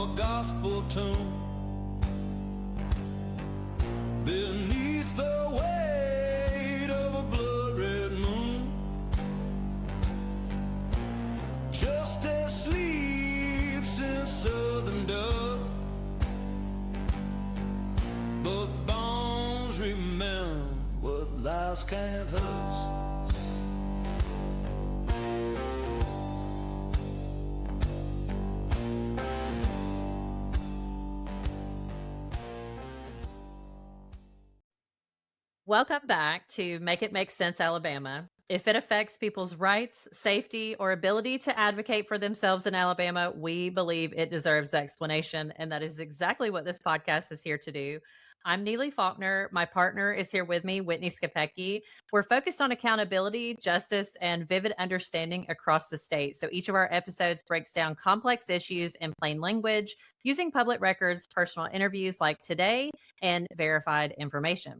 a gospel tune beneath the weight of a blood-red moon. Justice sleeps in southern dust, but bones remember what lies can't hurt. Welcome back to Make It Make Sense, Alabama. If it affects people's rights, safety, or ability to advocate for themselves in Alabama, we believe it deserves explanation, and that is exactly what this podcast is here to do. I'm Neeli Faulkner. My partner is here with me, Whitney Scapecchi. We're focused on accountability, justice, and vivid understanding across the state. So each of our episodes breaks down complex issues in plain language, using public records, personal interviews like today, and verified information.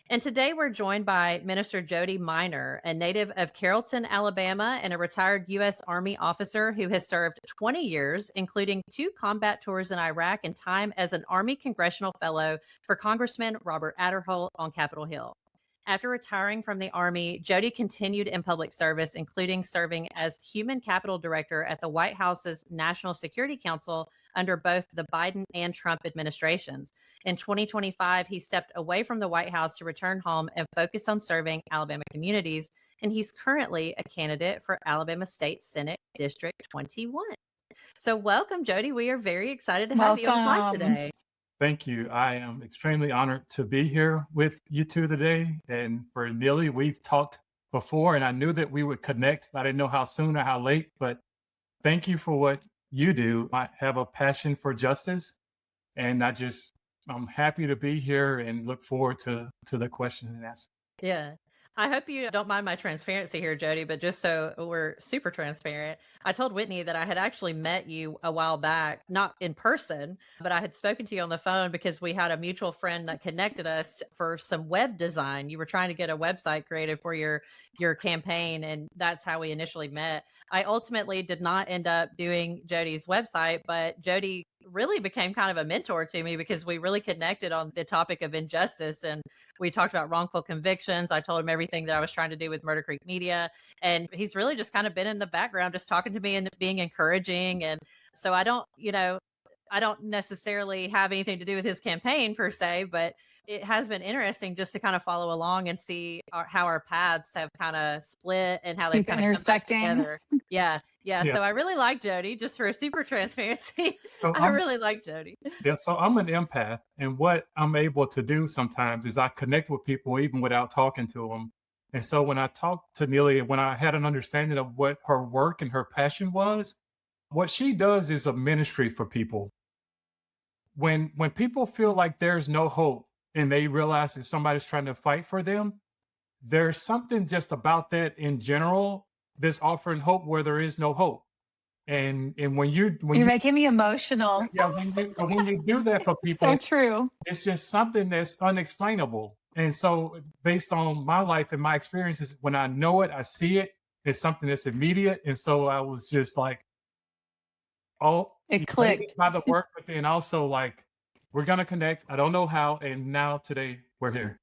And today we're joined by Minister Jodie Minor, a native of Carrollton, Alabama, and a retired U.S. Army officer who has served 20 years, including 2 combat tours in Iraq and time as an Army Congressional Fellow for Congressman Robert Adderholt on Capitol Hill. After retiring from the Army, Jodie continued in public service, including serving as Human Capital Director at the White House's National Security Council under both the Biden and Trump administrations. In 2025, he stepped away from the White House to return home and focus on serving Alabama communities, and he's currently a candidate for Alabama State Senate District 21. So welcome, Jodie. We are very excited to have you on the pod today. Thank you. I am extremely honored to be here with you two today. And for Neeli, we've talked before, and I knew that we would connect. I didn't know how soon or how late, but thank you for what you do. I have a passion for justice, and I'm happy to be here and look forward to the question and answer. Yeah. I hope you don't mind my transparency here, Jodie, but just so we're super transparent, I told Whitney that I had actually met you a while back, not in person, but I had spoken to you on the phone because we had a mutual friend that connected us for some web design. You were trying to get a website created for your campaign, and that's how we initially met. I ultimately did not end up doing Jodie's website, but Jodie really became kind of a mentor to me because we really connected on the topic of injustice, and we talked about wrongful convictions. I told him everything that I was trying to do with Murder Creek Media, and he's really just kind of been in the background, just talking to me and being encouraging. And so I don't necessarily have anything to do with his campaign per se, but it has been interesting just to kind of follow along and see how our paths have kind of split and how they've kind of intersecting together. Yeah. So I really like Jodie, just for a super transparency. So I really like Jodie. Yeah. So I'm an empath, and what I'm able to do sometimes is I connect with people even without talking to them. And so when I talked to Neeli, when I had an understanding of what her work and her passion was, what she does is a ministry for people. When people feel like there's no hope and they realize that somebody's trying to fight for them, there's something just about that in general that's offering hope where there is no hope. And when you're making me emotional. Yeah, when you do that for people, so true. It's just something that's unexplainable. And so based on my life and my experiences, when I know it, I see it, it's something that's immediate. And so I was just like, it clicked by the work, but then also like, we're going to connect. I don't know how. And now today we're here.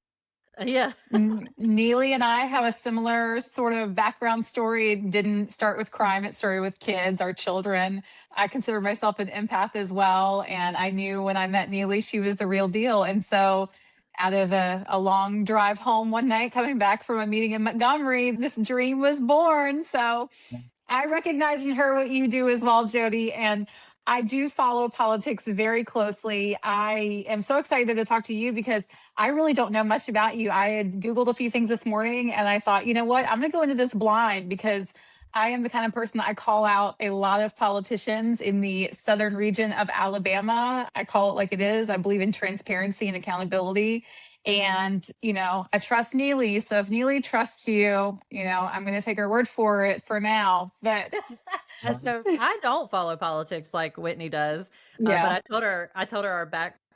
Yeah. Neeli and I have a similar sort of background story. It didn't start with crime. It started with kids, our children. I consider myself an empath as well. And I knew when I met Neeli, she was the real deal. And so out of a long drive home one night, coming back from a meeting in Montgomery, this dream was born. So I recognize in her what you do as well, Jodie. And I do follow politics very closely. I am so excited to talk to you because I really don't know much about you. I had Googled a few things this morning and I thought, you know what, I'm going to go into this blind because I am the kind of person that I call out a lot of politicians in the southern region of Alabama. I call it like it is. I believe in transparency and accountability. And, I trust Neeli. So if Neeli trusts you, I'm going to take her word for it for now. But so I don't follow politics like Whitney does. Yeah. But I told her our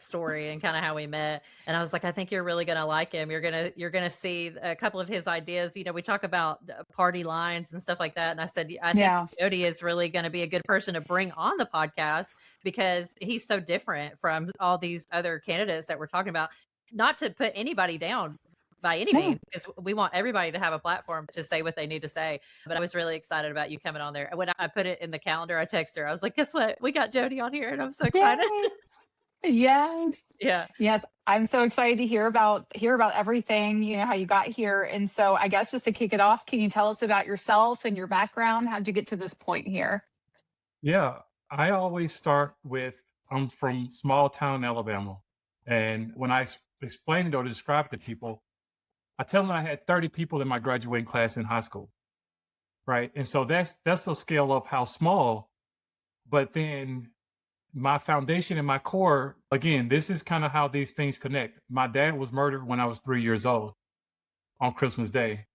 story and kind of how we met. And I was like, I think you're really going to like him. You're going to see a couple of his ideas. We talk about party lines and stuff like that. And I said, I think Yeah. Jodie is really going to be a good person to bring on the podcast because he's so different from all these other candidates that we're talking about. Not to put anybody down by any No. means, because we want everybody to have a platform to say what they need to say. But I was really excited about you coming on there. When I put it in the calendar, I texted her. I was like, guess what? We got Jodie on here, and I'm so excited. Yay. Yes. Yeah. Yes. I'm so excited to hear about everything, how you got here. And so I guess just to kick it off, can you tell us about yourself and your background? How'd you get to this point here? Yeah, I always start with I'm from small town Alabama. And when I explain it or describe it to people, I tell them I had 30 people in my graduating class in high school. Right. And so that's a scale of how small. But then my foundation and my core, again, this is kind of how these things connect. My dad was murdered when I was 3 years old on Christmas Day.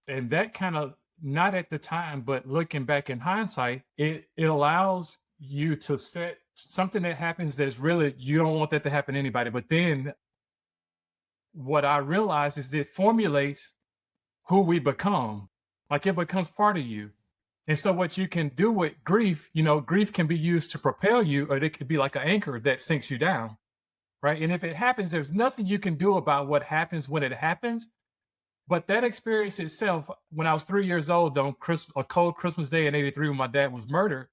And that kind of, not at the time, but looking back in hindsight, it allows you to set something that happens that's really, you don't want that to happen to anybody. But then what I realize is that it formulates who we become. Like it becomes part of you. And so what you can do with grief, grief can be used to propel you, or it could be like an anchor that sinks you down, right? And if it happens, there's nothing you can do about what happens when it happens. But that experience itself, when I was 3 years old on a cold Christmas day in '83 when my dad was murdered,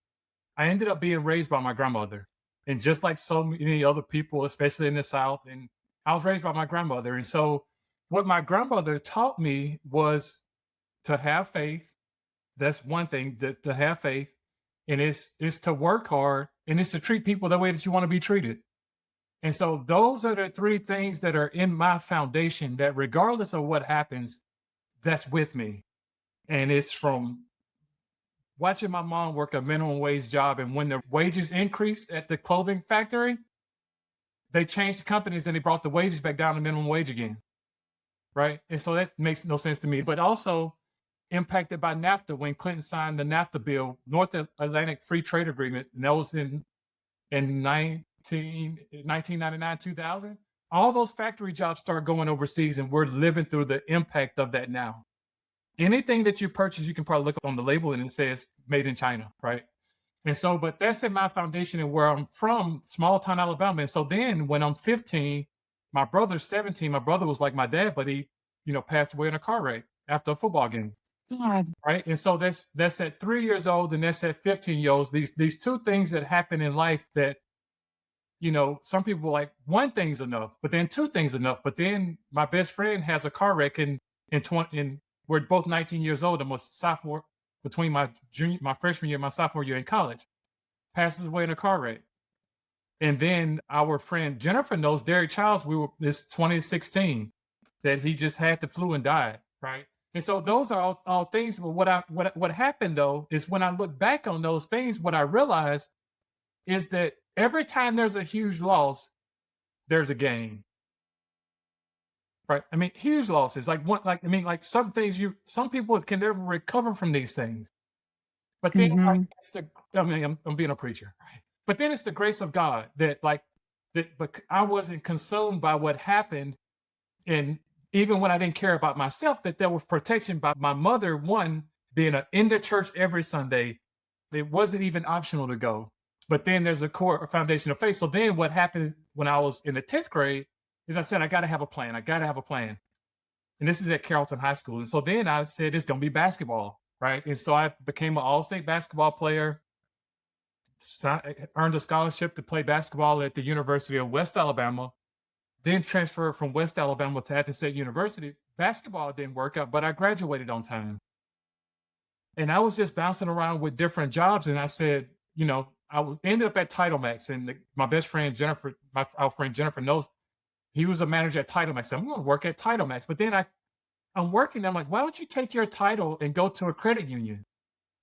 I ended up being raised by my grandmother. And just like so many other people, especially in the South, and I was raised by my grandmother. And so what my grandmother taught me was to have faith. That's one thing, to have faith, and it's to work hard, and it's to treat people the way that you want to be treated. And so those are the three things that are in my foundation that regardless of what happens, that's with me. And it's from watching my mom work a minimum wage job, and when the wages increased at the clothing factory, they changed the companies and they brought the wages back down to minimum wage again, right? And so that makes no sense to me. But also impacted by NAFTA when Clinton signed the NAFTA bill, North Atlantic Free Trade Agreement, and that was in 1999, 2000. All those factory jobs start going overseas, and we're living through the impact of that now. Anything that you purchase, you can probably look on the label and it says made in China, right? And so, but that's in my foundation and where I'm from, small town Alabama. And so then when I'm 15, my brother's 17, my brother was like my dad, but he, passed away in a car wreck after a football game. God. Right. And so that's at 3 years old and that's at 15 years old. These two things that happen in life that, some people are like, one thing's enough, but then two things enough. But then my best friend has a car wreck and we're both 19 years old. I'm a sophomore between my freshman year and my sophomore year in college, passes away in a car wreck. And then our friend Jennifer knows Derek Childs. This 2016 that he just had the flu and died. Right. And so those are all things. But what happened though is when I look back on those things, what I realized is that every time there's a huge loss, there's a gain. Right? I mean, huge losses. Like some things some people can never recover from these things. But then I'm being a preacher, right? But then it's the grace of God but I wasn't consumed by what happened, and even when I didn't care about myself, that there was protection by my mother, one, being in the church every Sunday. It wasn't even optional to go. But then there's a core foundation of faith. So then what happened when I was in the 10th grade is I said, I got to have a plan. And this is at Carrollton High School. And so then I said, it's going to be basketball, right? And so I became an all-state basketball player, earned a scholarship to play basketball at the University of West Alabama, then transferred from West Alabama to Athens State University. Basketball didn't work out, but I graduated on time. And I was just bouncing around with different jobs. And I said, ended up at Title Max. And my best friend, Jennifer, our friend Jennifer knows, he was a manager at Title Max. So I'm going to work at Title Max. But then I'm working. I'm like, why don't you take your title and go to a credit union?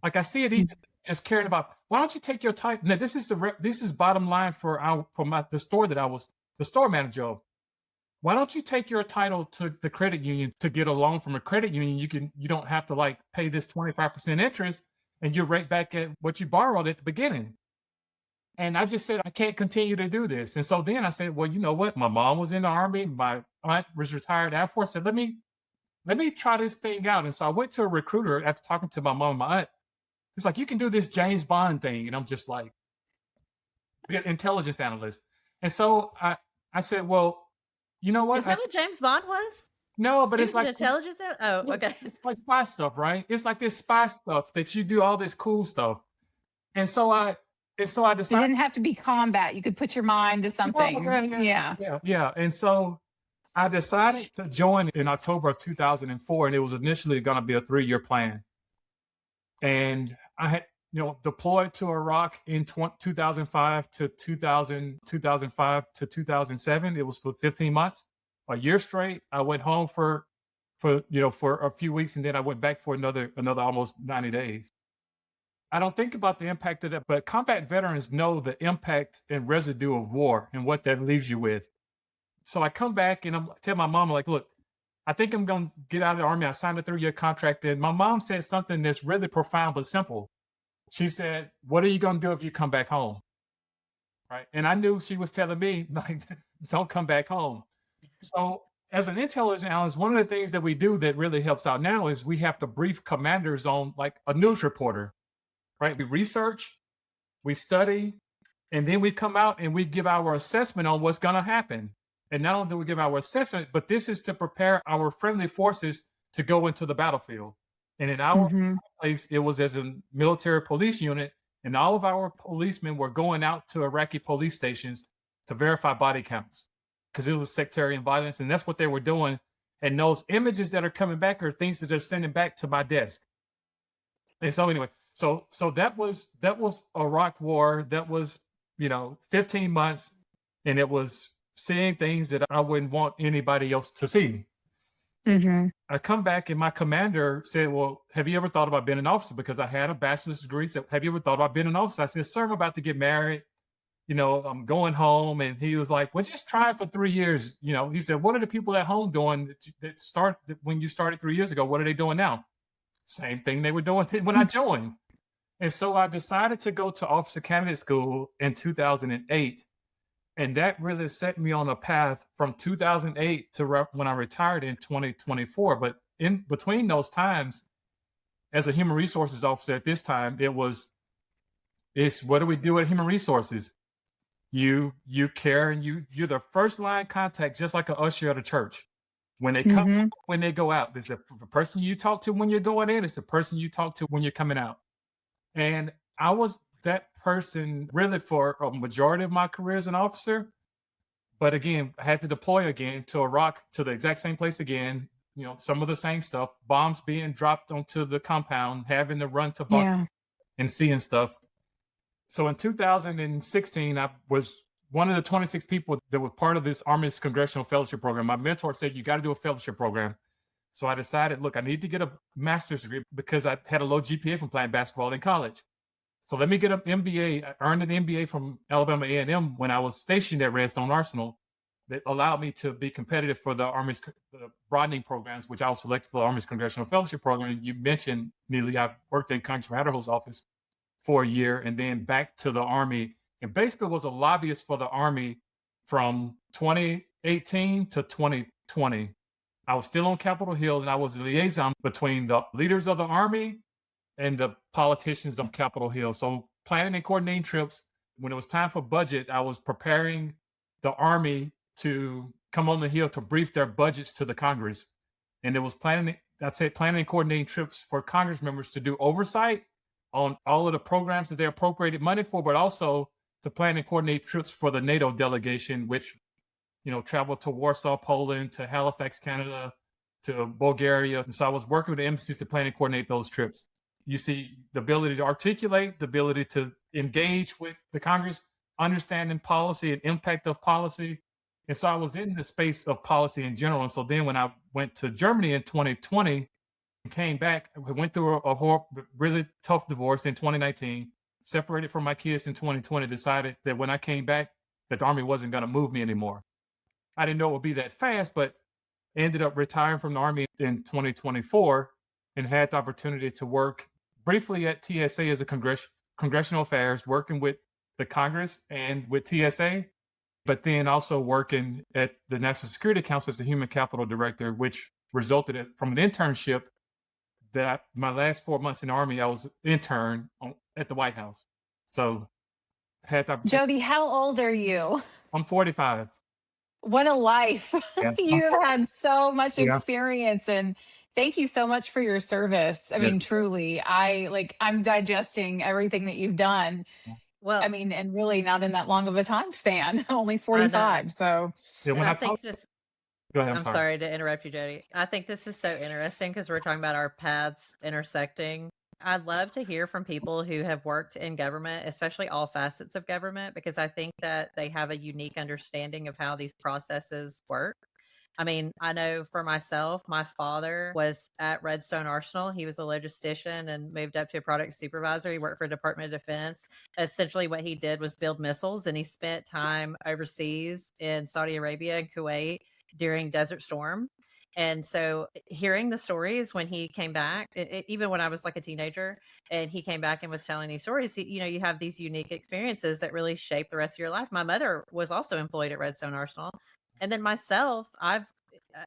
Like I see it even just caring about, why don't you take your title? Now, this is bottom line for the store that I was the store manager of. Why don't you take your title to the credit union to get a loan from a credit union? You don't have to pay this 25% interest, and you're right back at what you borrowed at the beginning. And I just said, I can't continue to do this. And so then I said, well, you know what? My mom was in the Army. My aunt was retired Air Force. I said, let me try this thing out. And so I went to a recruiter after talking to my mom and my aunt. He's like, you can do this James Bond thing. And I'm just like, be an intelligence analyst. And so I said, well, you know what? Is that what James Bond was? No, but He it's was an like intelligence. Oh, okay. it's like spy stuff, right? It's like this spy stuff that you do all this cool stuff. And so I It decided, didn't have to be combat. You could put your mind to something. Yeah. yeah. And so I decided to join in October of 2004, and it was initially going to be a 3-year plan. And I had, deployed to Iraq in 2005 to 2005 to 2007. It was for 15 months, a year straight. I went home for a few weeks, and then I went back for another almost 90 days. I don't think about the impact of that, but combat veterans know the impact and residue of war and what that leaves you with. So I come back and I tell my mom, like, look, I think I'm going to get out of the Army. I signed a 3-year contract. And my mom said something that's really profound but simple. She said, what are you going to do if you come back home? Right. And I knew she was telling me, like, don't come back home. So as an intelligence analyst, one of the things that we do that really helps out now is we have to brief commanders on, like, a news reporter. Right. We research, we study, and then we come out and we give our assessment on what's going to happen. And not only do we give our assessment, but this is to prepare our friendly forces to go into the battlefield. And in our place, it was as a military police unit, and all of our policemen were going out to Iraqi police stations to verify body counts because it was sectarian violence. And that's what they were doing. And those images that are coming back are things that they're sending back to my desk. And so anyway, so that was Iraq war. That was, 15 months, and it was seeing things that I wouldn't want anybody else to see. I come back and my commander said, well, have you ever thought about being an officer? Because I had a bachelor's degree. Said, have you ever thought about being an officer? I said, sir, I'm about to get married. I'm going home. And he was like, well, just try it for 3 years. He said, what are the people at home doing when you started 3 years ago? What are they doing now? Same thing they were doing when I joined. And so I decided to go to Officer Candidate School in 2008. And that really set me on a path from 2008 to when I retired in 2024. But in between those times, as a human resources officer at this time, it's what do we do at human resources? You care, and you're the first line contact, just like an usher at a church. When they come, when they go out, there's the person you talk to when you're going in, it's the person you talk to when you're coming out. And I was that person really for a majority of my career as an officer. But again, I had to deploy again to Iraq, to the exact same place again, some of the same stuff, bombs being dropped onto the compound, having to run to bunker and seeing stuff. So in 2016, I was one of the 26 people that were part of this Army Congressional Fellowship program. My mentor said, you got to do a fellowship program. So I decided, look, I need to get a master's degree because I had a low GPA from playing basketball in college. So let me get an MBA. I earned an MBA from Alabama A&M when I was stationed at Redstone Arsenal that allowed me to be competitive for the Army's broadening programs, which I was selected for the Army's Congressional Fellowship program. You mentioned, Neeli, I worked in Congressman Hatterho's office for a year and then back to the Army, and basically was a lobbyist for the Army from 2018 to 2020. I was still on Capitol Hill, and I was a liaison between the leaders of the Army and the politicians on Capitol Hill. So planning and coordinating trips. When it was time for budget, I was preparing the Army to come on the Hill to brief their budgets to the Congress. And it was planning and coordinating trips for Congress members to do oversight on all of the programs that they appropriated money for, but also to plan and coordinate trips for the NATO delegation, which, traveled to Warsaw, Poland, to Halifax, Canada, to Bulgaria. And so I was working with the embassies to plan and coordinate those trips. You see the ability to articulate, the ability to engage with the Congress, understanding policy and impact of policy. And so I was in the space of policy in general. And so then when I went to Germany in 2020 and came back, I went through a really tough divorce in 2019, separated from my kids in 2020, decided that when I came back, that the Army wasn't going to move me anymore. I didn't know it would be that fast, but ended up retiring from the Army in 2024 and had the opportunity to work briefly at TSA as a congressional affairs, working with the Congress and with TSA, but then also working at the National Security Council as the Human Capital Director, which resulted from an internship that my last 4 months in the Army, I was intern at the White House. So had the, Jodie, how old are you? I'm 45. What a life. Yeah. You have had so much Yeah. experience, and thank you so much for your service. I Yeah. mean, truly, I'm digesting everything that you've done. Well, I mean, and really not in that long of a time span, only I know. 45. So Yeah, when And I I talk, think this, go ahead. I'm I'm sorry. sorry to interrupt you, Jody. I think this is so interesting because we're talking about our paths intersecting. I'd love to hear from people who have worked in government, especially all facets of government, because I think that they have a unique understanding of how these processes work. I mean, I know for myself, my father was at Redstone Arsenal. He was a logistician and moved up to a product supervisor. He worked for Department of Defense. Essentially, what he did was build missiles, and he spent time overseas in Saudi Arabia and Kuwait during Desert Storm. And so, hearing the stories when he came back, even when I was like a teenager, and he came back and was telling these stories, you have these unique experiences that really shape the rest of your life. My mother was also employed at Redstone Arsenal. And then myself,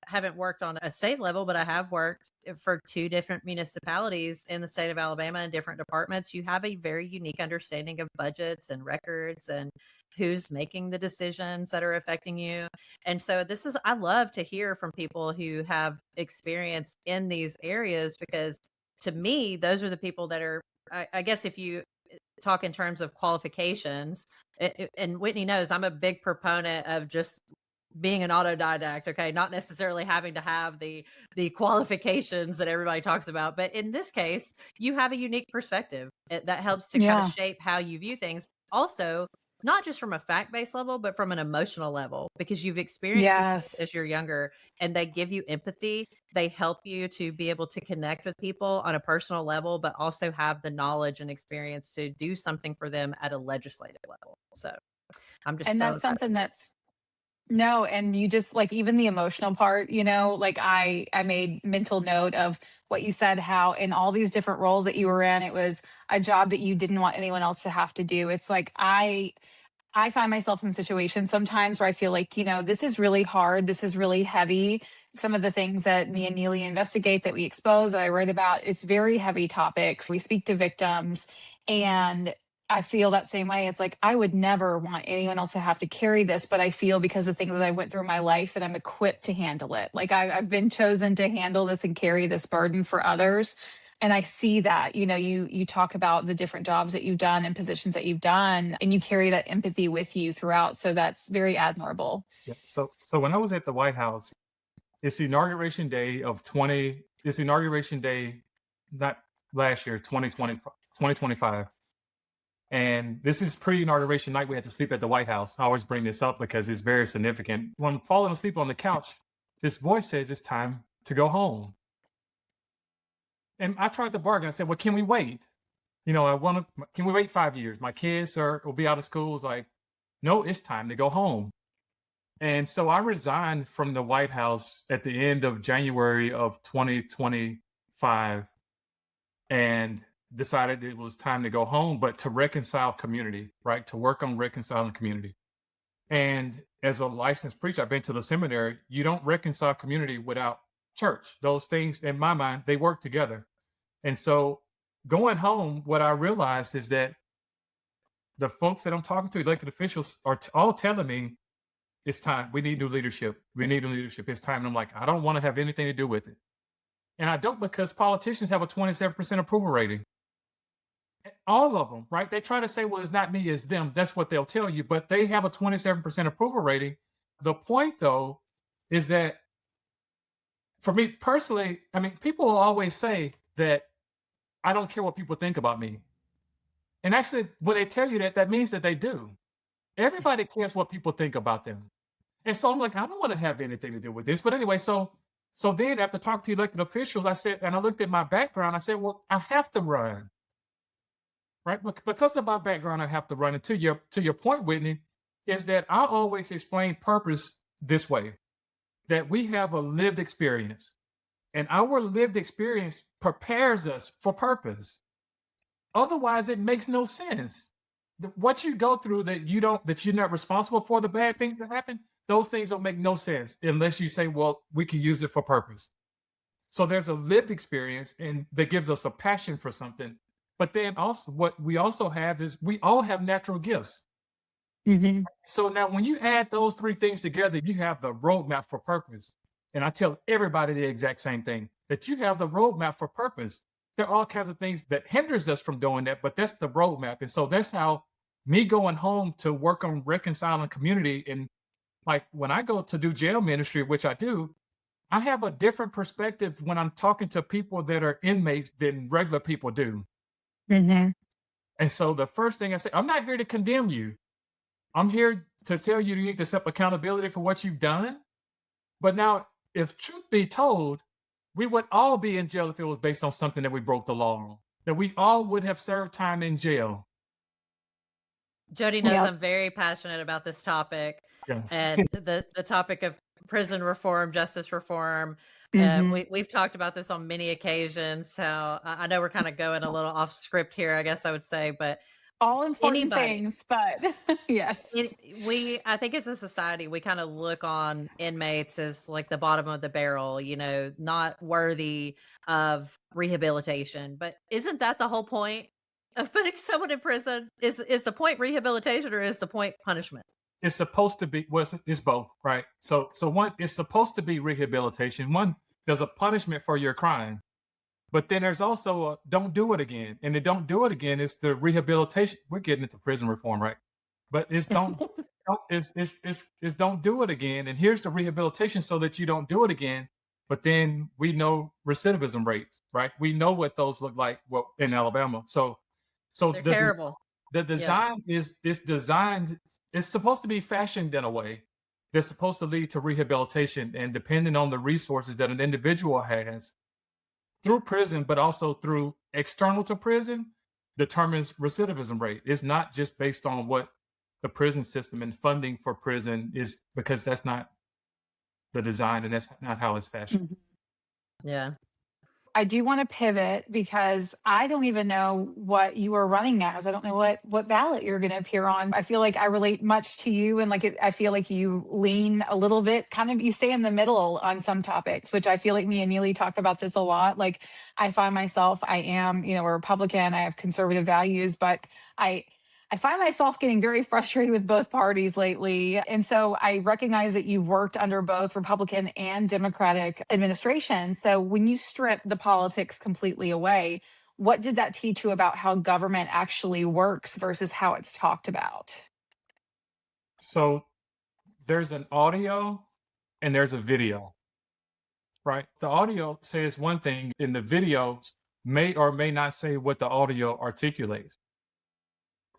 haven't worked on a state level, but I have worked for 2 different municipalities in the state of Alabama in different departments. You have a very unique understanding of budgets and records and who's making the decisions that are affecting you. And so I love to hear from people who have experience in these areas, because to me, those are the people that are, I guess if you talk in terms of qualifications, and Whitney knows I'm a big proponent of just being an autodidact, okay, not necessarily having to have the qualifications that everybody talks about, but in this case, you have a unique perspective that helps to kind of yeah. shape how you view things. Also, not just from a fact-based level, but from an emotional level, because you've experienced these things Yes. as you're younger, and they give you empathy. They help you to be able to connect with people on a personal level, but also have the knowledge and experience to do something for them at a legislative level. So I'm just And so that's impressed. something that's no, and you just like even the emotional part, like I made mental note of what you said, how in all these different roles that you were in, it was a job that you didn't want anyone else to have to do. It's like I find myself in situations sometimes where I feel like, this is really hard. This is really heavy. Some of the things that me and Neeli investigate, that we expose, that I write about, it's very heavy topics. We speak to victims, and I feel that same way. It's like, I would never want anyone else to have to carry this, but I feel because of things that I went through in my life that I'm equipped to handle it. Like I've been chosen to handle this and carry this burden for others. And I see that, you talk about the different jobs that you've done and positions that you've done, and you carry that empathy with you throughout. So that's very admirable. Yeah. So when I was at the White House, it's the inauguration day it's the inauguration day, not last year, 2025. And this is pre-inauguration night. We had to sleep at the White House. I always bring this up because it's very significant. When I'm falling asleep on the couch, this voice says it's time to go home. And I tried to bargain. I said, well, can we wait? Can we wait 5 years? My kids will be out of school. It's like, no, it's time to go home. And so I resigned from the White House at the end of January of 2025 and decided it was time to go home, but to reconcile community, right? To work on reconciling community. And as a licensed preacher, I've been to the seminary. You don't reconcile community without church. Those things, in my mind, they work together. And so going home, what I realized is that the folks that I'm talking to, elected officials, are all telling me it's time. We need new leadership. We need new leadership. It's time. And I'm like, I don't want to have anything to do with it. And I don't, because politicians have a 27% approval rating. All of them, right? They try to say, well, it's not me, it's them. That's what they'll tell you. But they have a 27% approval rating. The point, though, is that for me personally, I mean, people will always say that I don't care what people think about me. And actually, when they tell you that, that means that they do. Everybody cares what people think about them. And so I'm like, I don't want to have anything to do with this. But anyway, so then after talking to elected officials, I said, and I looked at my background, I said, well, I have to run. Right? Because of my background, I have to run. And to your point, Whitney, is that I always explain purpose this way, that we have a lived experience, and our lived experience prepares us for purpose. Otherwise, it makes no sense. what you go through that you're not responsible for, the bad things that happen, those things don't make no sense unless you say, well, we can use it for purpose. So there's a lived experience and that gives us a passion for something. But then also what we also have is we all have natural gifts. Mhm. So now when you add those three things together, you have the roadmap for purpose. And I tell everybody the exact same thing, that you have the roadmap for purpose. There are all kinds of things that hinders us from doing that, but that's the roadmap. And so that's how me going home to work on reconciling community. And like when I go to do jail ministry, which I do, I have a different perspective when I'm talking to people that are inmates than regular people do. Mhm. And so the first thing I say, I'm not here to condemn you. I'm here to tell you need to accept accountability for what you've done. But now, if truth be told, we would all be in jail if it was based on something that we broke the law on, that we all would have served time in jail. Jody knows Yep. I'm very passionate about this topic Yeah. and the topic of prison reform, justice reform. Mhm. We've talked about this on many occasions. So I know we're kind of going a little off script here, I guess I would say, but All important anybody, things, but yes. I think as a society, we kind of look on inmates as like the bottom of the barrel, not worthy of rehabilitation. But isn't that the whole point of putting someone in prison? Is the point rehabilitation or is the point punishment? It's supposed to be, well, it's both, right? So one, it's supposed to be rehabilitation. One, there's a punishment for your crime. But then there's also a don't do it again. And the don't do it again is the rehabilitation. We're getting into prison reform, right? But it's it's don't do it again. And here's the rehabilitation so that you don't do it again. But then we know recidivism rates, right? We know what those look like in Alabama. So They're terrible. the design is designed, it's supposed to be fashioned in a way that's supposed to lead to rehabilitation. And depending on the resources that an individual has, through prison, but also through external to prison, determines recidivism rate. It's not just based on what the prison system and funding for prison is, because that's not the design and that's not how it's fashioned. Mhm. Yeah. I do want to pivot because I don't even know what you are running as. I don't know what ballot you're going to appear on. I feel like I relate much to you, and I feel like you lean a little bit, kind of you stay in the middle on some topics, which I feel like me and Neeli talk about this a lot. Like I find myself, I am, a Republican. I have conservative values, but I find myself getting very frustrated with both parties lately. And so I recognize that you worked under both Republican and Democratic administrations. So when you strip the politics completely away, what did that teach you about how government actually works versus how it's talked about? So there's an audio and there's a video, right? The audio says one thing and the video may or may not say what the audio articulates.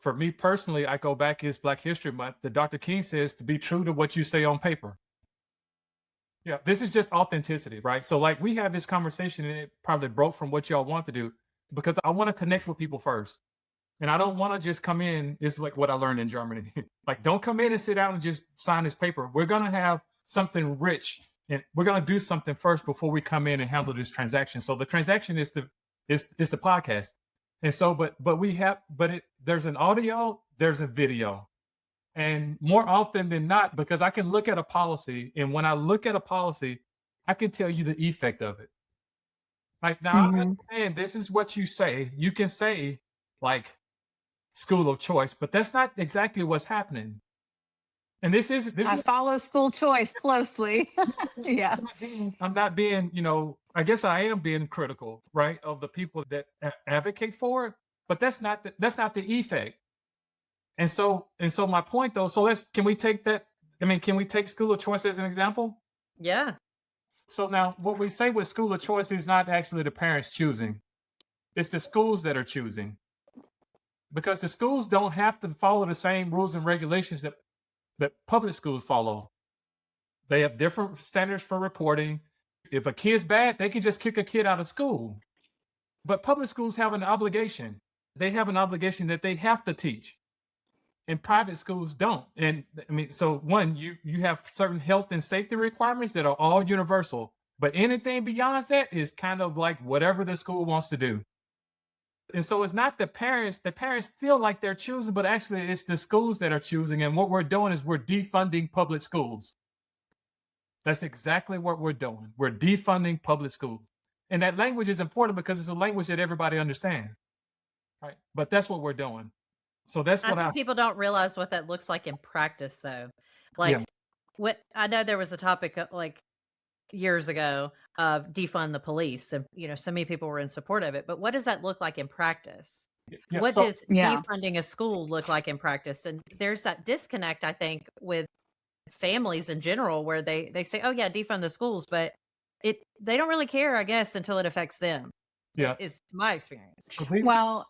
For me personally, I go back, it's Black History Month. The Dr. King says to be true to what you say on paper. Yeah, this is just authenticity, right? So like we have this conversation and it probably broke from what y'all want to do because I want to connect with people first. And I don't want to just come in. It's like what I learned in Germany. Like, don't come in and sit down and just sign this paper. We're going to have something rich and we're going to do something first before we come in and handle this transaction. So the transaction is the podcast. And so, there's an audio, there's a video. And more often than not, because I can look at a policy, and when I look at a policy, I can tell you the effect of it. Like now, I understand this is what you say. You can say like school of choice, but that's not exactly what's happening. And I follow school choice closely. Yeah. I'm not being, I guess I am being critical, right, of the people that advocate for it, but that's not the effect. And so my point though, can we take that? I mean, can we take school of choice as an example? Yeah. So now what we say with school of choice is not actually the parents choosing. It's the schools that are choosing. Because the schools don't have to follow the same rules and regulations that public schools follow. They have different standards for reporting. If a kid's bad, they can just kick a kid out of school. But public schools have an obligation. They have an obligation that they have to teach. And private schools don't. And I mean, so one, you have certain health and safety requirements that are all universal. But anything beyond that is kind of like whatever the school wants to do. And so it's not the parents feel like they're choosing, but actually it's the schools that are choosing. And what we're doing is we're defunding public schools. That's exactly what we're doing. We're defunding public schools. And that language is important because it's a language that everybody understands. Right. But that's what we're doing. So that's I what think people don't realize what that looks like in practice, though. Yeah. Like, what I know there was a topic like years ago of defund the police, and so many people were in support of it. But what does that look like in practice? Yeah. What So does Yeah. defunding a school look like in practice? And there's that disconnect, I think, with families in general, where they say, "Oh yeah, defund the schools," but they don't really care, I guess, until it affects them. yeah. Is my experience. Well,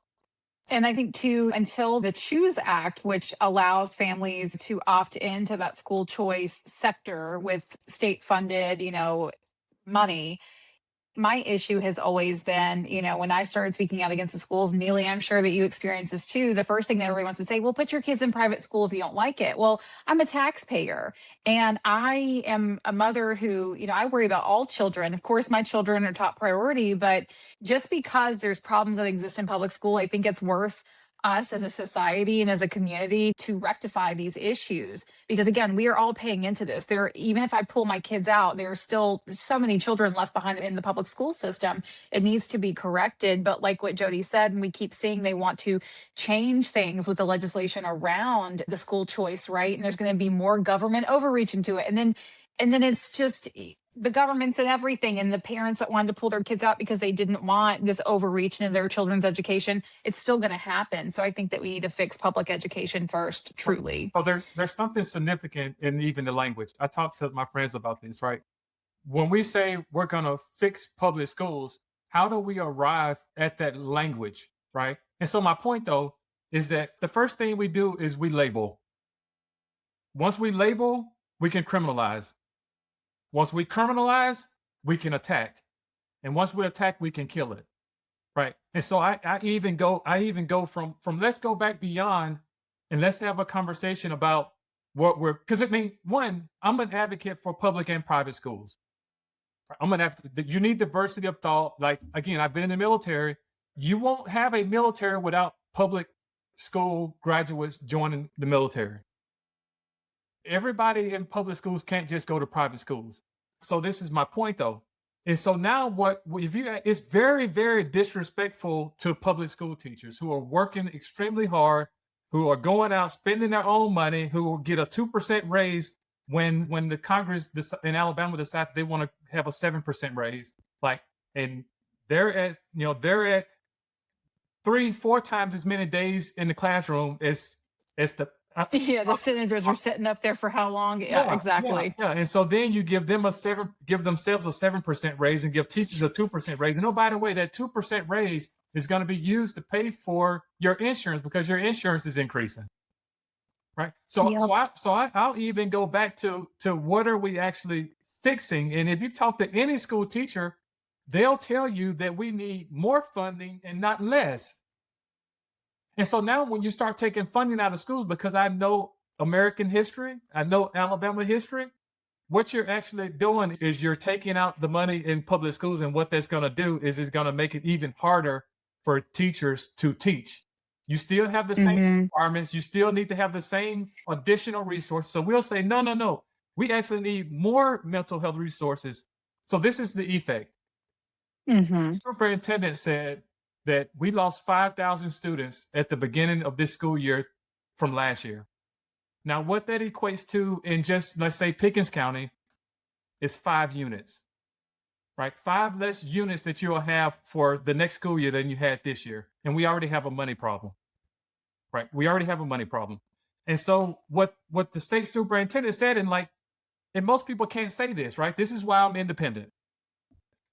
and I think too, until the Choose Act, which allows families to opt into that school choice sector with state funded, money, my issue has always been, when I started speaking out against the schools, Neely, I'm sure that you experience this too. The first thing that everybody wants to say, well, put your kids in private school if you don't like it. Well, I'm a taxpayer and I am a mother who, I worry about all children. Of course, my children are top priority, but just because there's problems that exist in public school, I think it's worth us as a society and as a community to rectify these issues, because again, we are all paying into this. Even if I pull my kids out, there are still so many children left behind in the public school system. It needs to be corrected. But like what Jodie said, and we keep seeing, they want to change things with the legislation around the school choice, right? And there's going to be more government overreach into it, and then it's just the governments and everything, and the parents that wanted to pull their kids out because they didn't want this overreach into their children's education. It's still going to happen. So I think that we need to fix public education first, truly. Oh, there's something significant in even the language. I talked to my friends about this, right? When we say we're going to fix public schools, how do we arrive at that language, right? And so my point, though, is that the first thing we do is we label. Once we label, we can criminalize. Once we criminalize, we can attack. And once we attack, we can kill it. Right. And so I even go from let's go back beyond and let's have a conversation about because one, I'm an advocate for public and private schools. You need diversity of thought. Like, again, I've been in the military. You won't have a military without public school graduates joining the military. Everybody in public schools can't just go to private schools. So this is my point, though. And so now it's very, very disrespectful to public school teachers who are working extremely hard, who are going out, spending their own money, who will get a 2% raise when the Congress in Alabama decides they want to have a 7% raise. And they're at 3-4 times as many days in the classroom as the the senators are sitting up there for how long? Yeah, exactly. Yeah. And so then you give themselves a 7% raise and give teachers a 2% raise. And by the way, that 2% raise is going to be used to pay for your insurance because your insurance is increasing. Right. So I'll even go back to what are we actually fixing? And if you talk to any school teacher, they'll tell you that we need more funding and not less. And so now when you start taking funding out of schools, because I know American history, I know Alabama history, what you're actually doing is you're taking out the money in public schools. And what that's going to do is it's going to make it even harder for teachers to teach. You still have the same requirements. You still need to have the same additional resources. So we'll say, no. We actually need more mental health resources. So this is the effect. The superintendent said that we lost 5,000 students at the beginning of this school year from last year. Now, what that equates to in just, let's say, Pickens County is 5 units, right? 5 less units that you'll have for the next school year than you had this year. And we already have a money problem, right? We already have a money problem. And so what the state superintendent said, and most people can't say this, right? This is why I'm independent.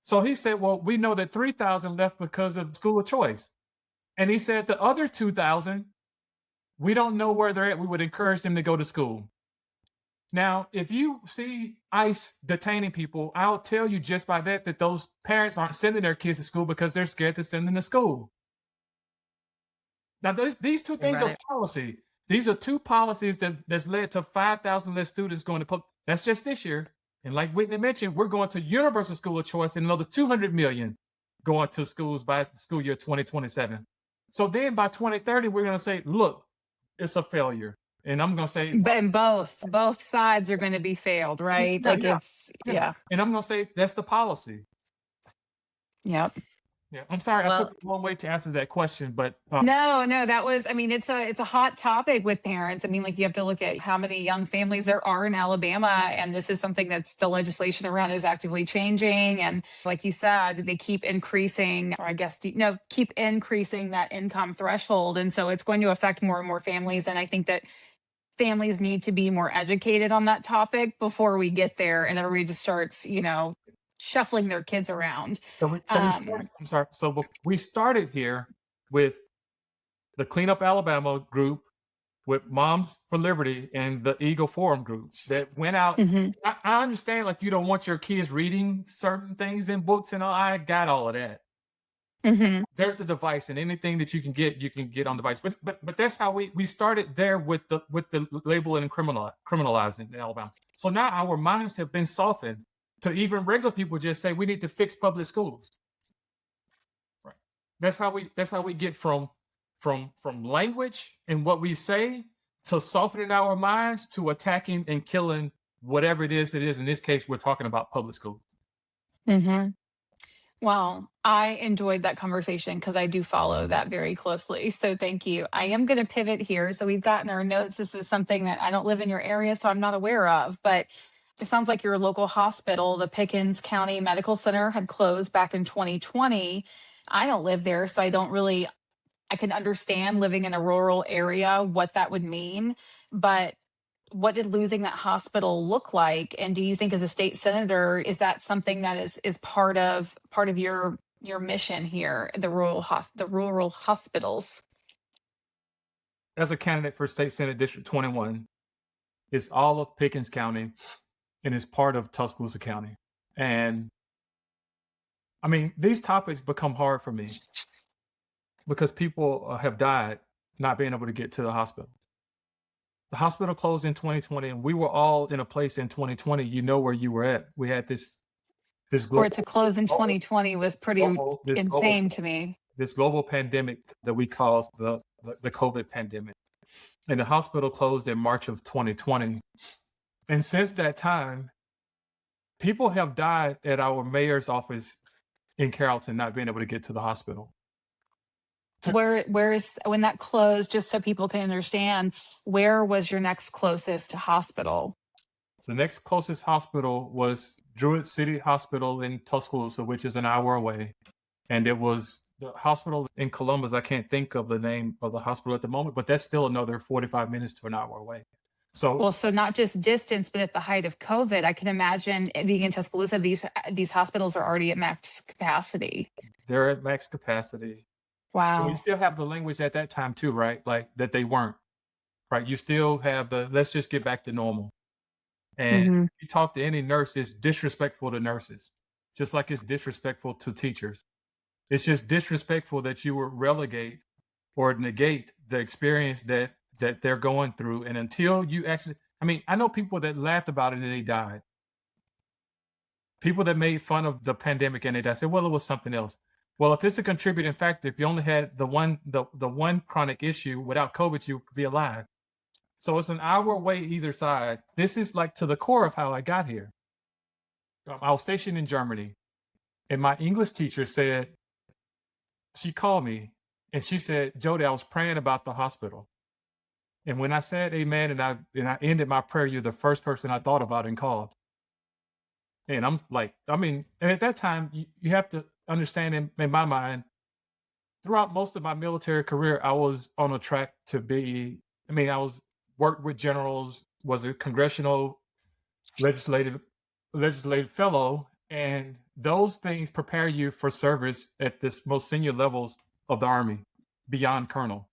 So he said, well, we know that 3,000 left because of school of choice. And he said the other 2,000, we don't know where they're at. We would encourage them to go to school. Now, if you see ICE detaining people, I'll tell you just by that those parents aren't sending their kids to school because they're scared to send them to school. Now, these two things are policy. These are 2 policies that's led to 5,000 less students going to public. That's just this year. And like Whitney mentioned, we're going to universal school of choice and another 200 million. going to schools by the school year 2027. So then by 2030, we're going to say, look, it's a failure. And I'm going to say, But both sides are going to be failed, right? yeah, Like yeah, it's yeah. yeah. And I'm going to say, that's the policy. Yep. Yeah. I'm sorry. I Well, took a long way to answer that question, but No, that was, I mean, it's a hot topic with parents. I mean, like you have to look at how many young families there are in Alabama. And this is something that's the legislation around is actively changing. And like you said, they keep increasing, or I guess, keep increasing that income threshold. And so it's going to affect more and more families. And I think that families need to be more educated on that topic before we get there and everybody just starts, shuffling their kids around. I'm sorry. So we started here with the Clean Up Alabama group, with Moms for Liberty and the Eagle Forum group that went out. Mhm. I understand, like, you don't want your kids reading certain things in books and all. I got all of that. Mhm. There's a device, and anything that you can get on device. But that's how we started there with the labeling and criminalizing in Alabama. So now our minds have been softened to even regular people just say we need to fix public schools. Right. That's how we get from language and what we say to softening our minds to attacking and killing whatever it is. In this case, we're talking about public schools. Mhm. Well, I enjoyed that conversation because I do follow that very closely. So thank you. I am going to pivot here. So we've gotten our notes. This is something that I don't live in your area, so I'm not aware of, but it sounds like your local hospital, the Pickens County Medical Center, had closed back in 2020. I don't live there, so I can understand living in a rural area, what that would mean. But what did losing that hospital look like? And do you think as a state senator, is that something that is part of your mission here, the rural hospitals? As a candidate for State Senate District 21, it's all of Pickens County and it's part of Tuscaloosa County. And I mean, these topics become hard for me because people have died not being able to get to the hospital. The hospital closed in 2020, and we were all in a place in 2020. You know where you were at. We had this For it to close in 2020 was pretty insane to me. This global pandemic that we call the COVID pandemic. And the hospital closed in March of 2020. And since that time, people have died at our mayor's office in Carrollton not being able to get to the hospital. Where is, when that closed, just so people can understand, where was your next closest hospital? The next closest hospital was Druid City Hospital in Tuscaloosa, which is an hour away. And it was the hospital in Columbus. I can't think of the name of the hospital at the moment, but that's still another 45 minutes to an hour away. So not just distance, but at the height of COVID, I can imagine being in Tuscaloosa, these hospitals are already at max capacity. They're at max capacity. Wow. And we still have the language at that time too, right? Like that they weren't, right? You still have the, let's just get back to normal. And you talk to any nurse, it's disrespectful to nurses, just like it's disrespectful to teachers. It's just disrespectful that you would relegate or negate the experience that they're going through. And until you actually, I mean, I know people that laughed about it and they died. People that made fun of the pandemic and they died, said, well, it was something else. Well, if it's a contributing factor, if you only had the one chronic issue without COVID, you could be alive. So it's an hour away either side. This is like to the core of how I got here. I was stationed in Germany, and my English teacher said, she called me and she said, Jodie, I was praying about the hospital. And when I said amen and I ended my prayer, you're the first person I thought about and called. And I'm like, I mean, and at that time, you have to understand in my mind, throughout most of my military career, I was on a track to be, I was worked with generals, was a congressional legislative fellow, and those things prepare you for service at this most senior levels of the Army, beyond colonel.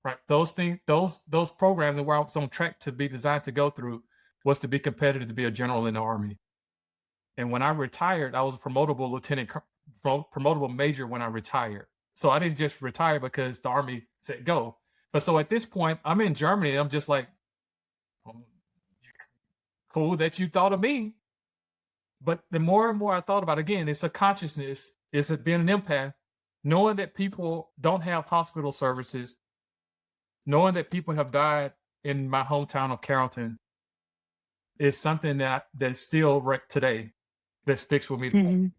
Right. Those things, those programs that were I was on track to be designed to go through was to be competitive to be a general in the Army. And when I retired, I was a promotable promotable major when I retired. So I didn't just retire because the Army said go. But so at this point, I'm in Germany and I'm just like, cool that you thought of me. But the more and more I thought about it, again, it's a consciousness It's been an empath, knowing that people don't have hospital services, knowing that people have died in my hometown of Carrollton is something that still today that sticks with me. Mhm.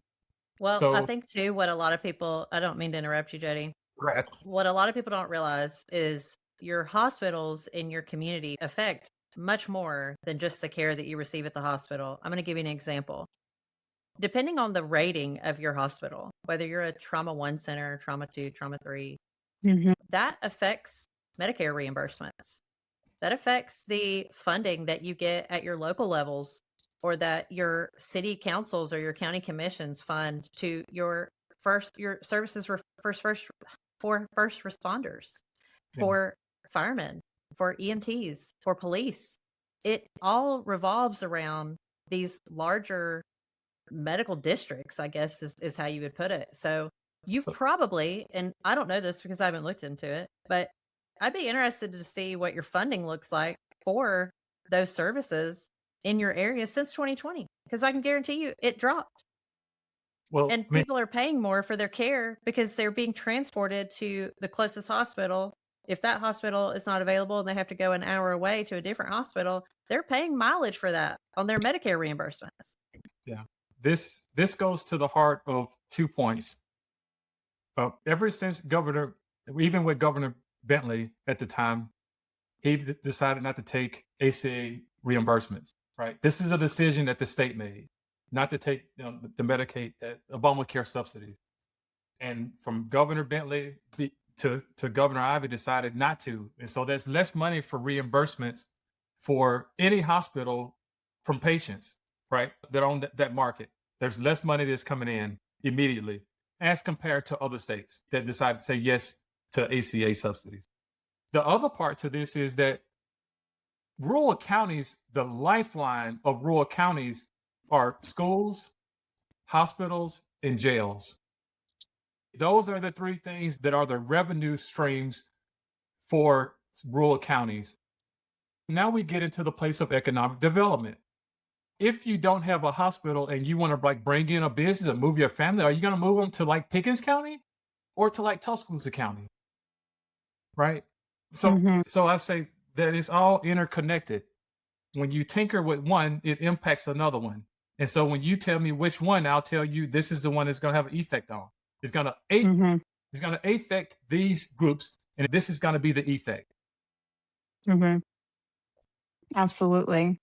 Well, I So, think too, what a lot of people, I don't mean to interrupt you, Jody. right. What a lot of people don't realize is your hospitals in your community affect much more than just the care that you receive at the hospital. I'm going to give you an example. Depending on the rating of your hospital, whether you're a trauma 1 center, trauma 2, trauma 3, Mhm. that affects Medicare reimbursements. That affects the funding that you get at your local levels or that your city councils or your county commissions fund to your services for first responders, Yeah. for firemen, for EMTs, for police. It all revolves around these larger medical districts, I guess is how you would put it. So you've So, probably, and I don't know this because I haven't looked into it, but I'd be interested to see what your funding looks like for those services in your area since 2020, because I can guarantee you it dropped. well, And I mean, people are paying more for their care because they're being transported to the closest hospital. If that hospital is not available and they have to go an hour away to a different hospital, they're paying mileage for that on their Medicare reimbursements. yeah, this goes to the heart of 2 points. Ever since even with Governor Bentley at the time, he decided not to take ACA reimbursements. Right, this is a decision that the state made, not to take the Medicaid, Obamacare subsidies. And from Governor Bentley to Governor Ivey decided not to. And so there's less money for reimbursements for any hospital from patients, right? That own that market. There's less money that's coming in immediately as compared to other states that decided to say yes to ACA subsidies. The other part to this is that rural counties, the lifeline of rural counties are schools, hospitals, and jails. Those are the three things that are the revenue streams for rural counties. Now we get into the place of economic development. If you don't have a hospital and you want to like bring in a business and move your family, are you going to move them to like Pickens County or to like Tuscaloosa County? Right. So, Mhm. so I say that it's all interconnected. When you tinker with one, it impacts another one. And so when you tell me which one, I'll tell you this is the one that's going to have an effect on. It's going to Mhm. It's going to affect these groups, and this is going to be the effect. Mhm. Absolutely.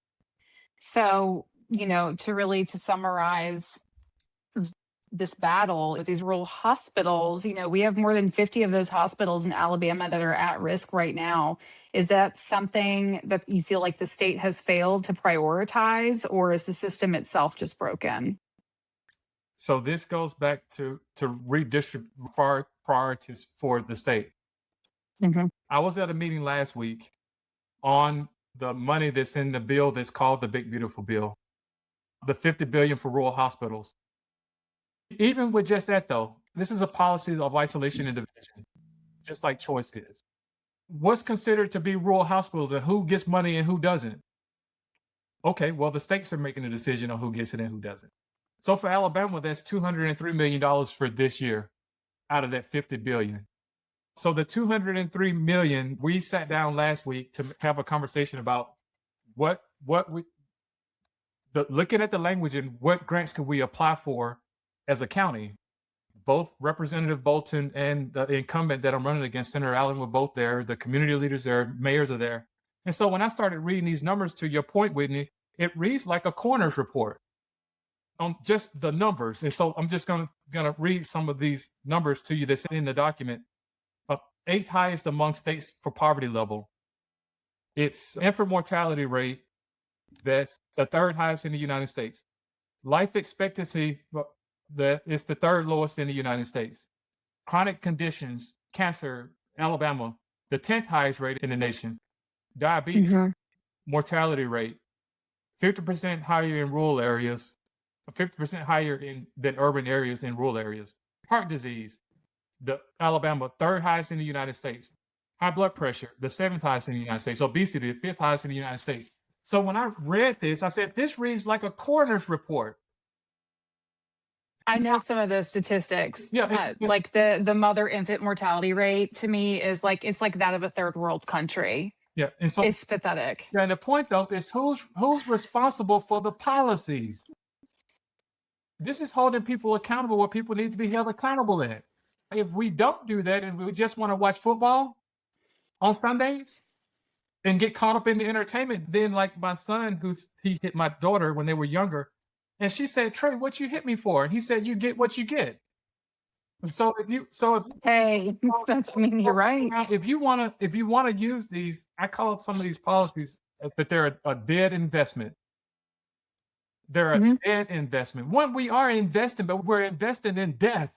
So, to summarize this battle with these rural hospitals, we have more than 50 of those hospitals in Alabama that are at risk right now. Is that something that you feel like the state has failed to prioritize, or is the system itself just broken? So this goes back to redistribute priorities for the state. Hmm. I was at a meeting last week on the money that's in the bill that's called the Big Beautiful Bill, the 50 billion for rural hospitals. Even with just that, though, this is a policy of isolation and division, just like choice is. What's considered to be rural hospitals and who gets money and who doesn't? Okay, well, the states are making a decision on who gets it and who doesn't. So for Alabama, that's $203 million for this year out of that 50 billion. So the 203 million, we sat down last week to have a conversation about looking at the language and what grants can we apply for as a county. Both Representative Bolton and the incumbent that I'm running against, Senator Allen, were both there. The community leaders there, mayors are there. And so when I started reading these numbers, to your point, Whitney, it reads like a coroner's report on just the numbers. And so I'm just gonna read some of these numbers to you that's in the document. Eighth highest among states for poverty level. Its infant mortality rate, that's the third highest in the United States. Life expectancy, that is the third lowest in the United States. Chronic conditions, cancer, Alabama, the 10th highest rate in the nation. Diabetes Hmm. mortality rate, 50% higher in rural areas, 50% higher than urban areas in rural areas. Heart disease, the Alabama, third highest in the United States. High blood pressure, the seventh highest in the United States. Obesity, the fifth highest in the United States. So when I read this, I said, this reads like a coroner's report. I know some of those statistics. Yeah, Like the mother infant mortality rate to me is like it's like that of a third world country. yeah. And so, It's pathetic. yeah, and the point though is who's responsible for the policies? This is holding people accountable where people need to be held accountable at. If we don't do that and we just want to watch football on Sundays and get caught up in the entertainment, then like my son, he hit my daughter when they were younger, and she said, "Trey, what you hit me for?" And he said, "You get what you get." So if Hey, I mean, you're right. now, if you wanna use these, I call some of these policies that they're a dead investment. They're a Mhm. dead investment. One, we are investing, but we're investing in death.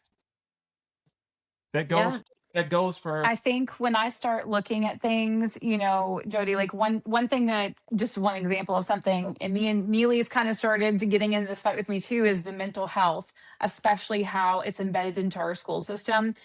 That Yeah. goes that goes for I think when I start looking at things, Jody, like one thing that just one example of something, and me and Neely's kind of started to getting into this fight with me too, is the mental health, especially how it's embedded into our school system.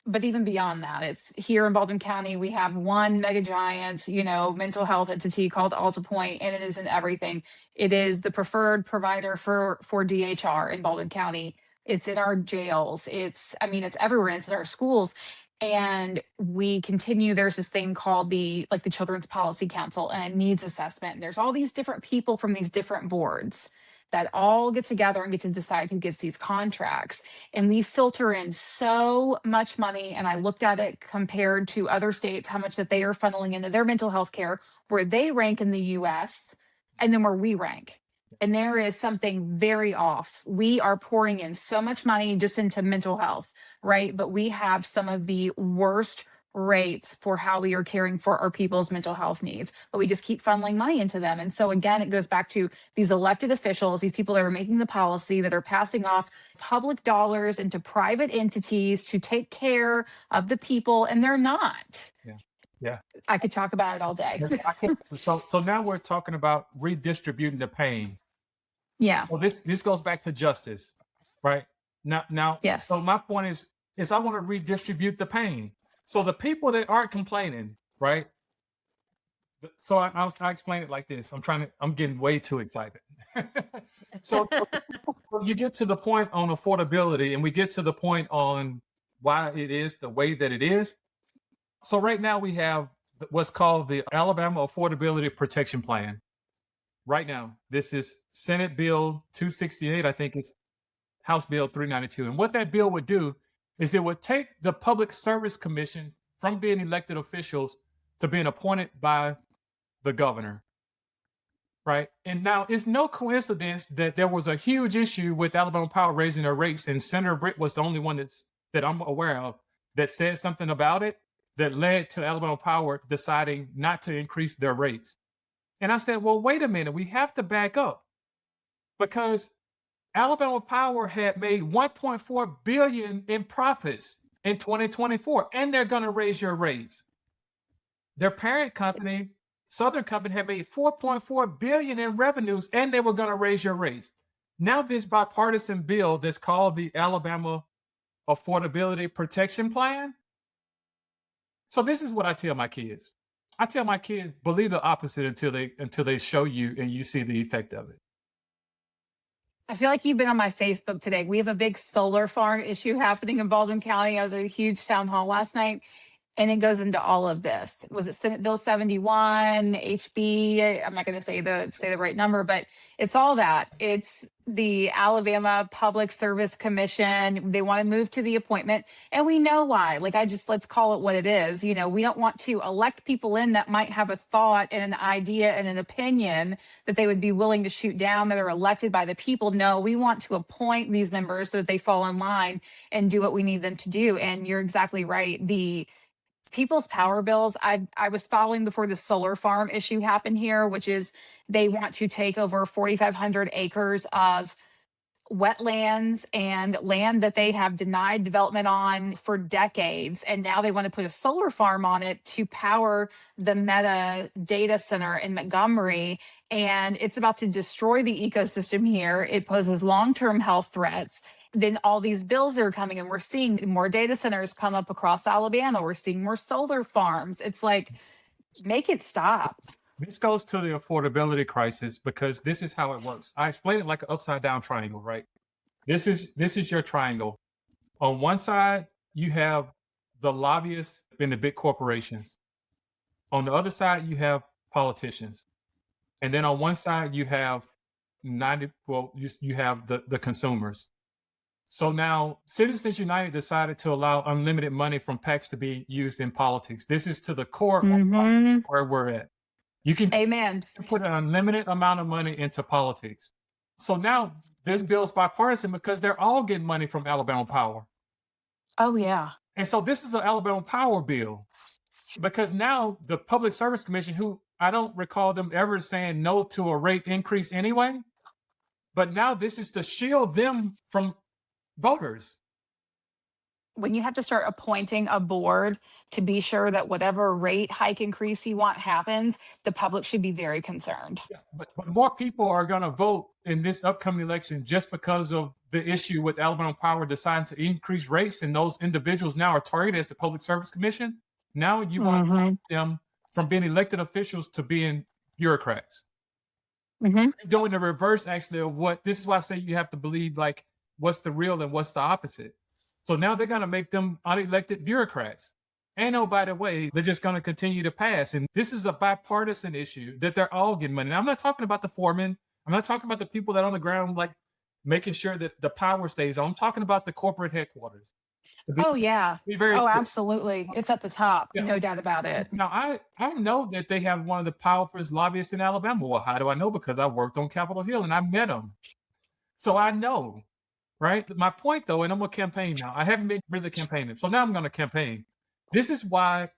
But even beyond that, it's here in Baldwin County, we have one mega giant, mental health entity called Alta Point, and it is in everything. It is the preferred provider for DHR in Baldwin County. It's in our jails. It's everywhere. It's in our schools. And we continue, there's this thing called the Children's Policy Council and a needs assessment. And there's all these different people from these different boards that all get together and get to decide who gets these contracts. And we filter in so much money. And I looked at it compared to other states, how much that they are funneling into their mental health care, where they rank in the US, and then where we rank. And there is something very off. We are pouring in so much money just into mental health, right? But we have some of the worst rates for how we are caring for our people's mental health needs, but we just keep funneling money into them. And so again, it goes back to these elected officials, these people that are making the policy, that are passing off public dollars into private entities to take care of the people, and they're not. yeah. I could talk about it all day. So now we're talking about redistributing the pain. Yeah. Well, this goes back to justice, right? Now. Yes. So my point is I want to redistribute the pain. So the people that aren't complaining, right? So I'll explain it like this. I'm getting way too excited. So you get to the point on affordability, and we get to the point on why it is the way that it is. So right now we have what's called the Alabama Affordability Protection Plan. Right now, this is Senate Bill 268. I think it's House Bill 392. And what that bill would do is it would take the Public Service Commission from being elected officials to being appointed by the governor, right? And now it's no coincidence that there was a huge issue with Alabama Power raising their rates, and Senator Britt was the only one that I'm aware of that said something about it that led to Alabama Power deciding not to increase their rates. And I said, well, wait a minute, we have to back up, because Alabama Power had made $1.4 billion in profits in 2024, and they're going to raise your rates. Their parent company, Southern Company, had made $4.4 billion in revenues, and they were going to raise your rates. Now this bipartisan bill that's called the Alabama Affordability Protection Plan. So this is what I tell my kids. I tell my kids, believe the opposite until they show you and you see the effect of it. I feel like you've been on my Facebook today. We have a big solar farm issue happening in Baldwin County. I was at a huge town hall last night, and it goes into all of this. Was it Senate Bill 71, HB? I'm not going to say the right number, but it's all that. It's the Alabama Public Service Commission. They want to move to the appointment, and we know why. Let's call it what it is. We don't want to elect people in that might have a thought and an idea and an opinion that they would be willing to shoot down, that are elected by the people. No, we want to appoint these members so that they fall in line and do what we need them to do. And you're exactly right. The people's power bills, I was following before the solar farm issue happened here, which is they want to take over 4,500 acres of wetlands and land that they have denied development on for decades. And now they want to put a solar farm on it to power the Meta data center in Montgomery. And it's about to destroy the ecosystem here. It poses long-term health threats. Then all these bills are coming, and we're seeing more data centers come up across Alabama. We're seeing more solar farms. It's like, make it stop. This goes to the affordability crisis, because this is how it works. I explain it like an upside down triangle, right? This is your triangle. On one side, you have the lobbyists and the big corporations. On the other side, you have politicians. And then on one side, you have you have the consumers. So now Citizens United decided to allow unlimited money from PACs to be used in politics. This is to the core Mm-hmm. of where we're at. You can Amen. put an unlimited amount of money into politics. So now this bill is bipartisan because they're all getting money from Alabama Power. Oh, yeah. And so this is an Alabama Power bill because now the Public Service Commission, who I don't recall them ever saying no to a rate increase anyway, but now this is to shield them from voters. When you have to start appointing a board to be sure that whatever rate hike increase you want happens, the public should be very concerned. Yeah, but more people are going to vote in this upcoming election just because of the issue with Alabama Power deciding to increase rates, and those individuals now are targeted as the Public Service Commission. Now you want to keep them from being elected officials to being bureaucrats. Mm-hmm. You're doing the reverse, actually, of what this is why I say you have to believe like what's the real and what's the opposite. So now they're going to make them unelected bureaucrats. And oh, by the way, they're just going to continue to pass. And this is a bipartisan issue that they're all getting money. Now, I'm not talking about the foremen. I'm not talking about the people that are on the ground, like making sure that the power stays on. I'm talking about the corporate headquarters. Oh, yeah. Be very Oh, clear. absolutely. It's at the top. Yeah. No doubt about it. Now, I know that they have one of the powerful lobbyists in Alabama. Well, how do I know? Because I worked on Capitol Hill and I met them. So I know, right? My point, though, and I'm going to campaign now. I haven't been really campaigning. So now I'm going to campaign. This is why,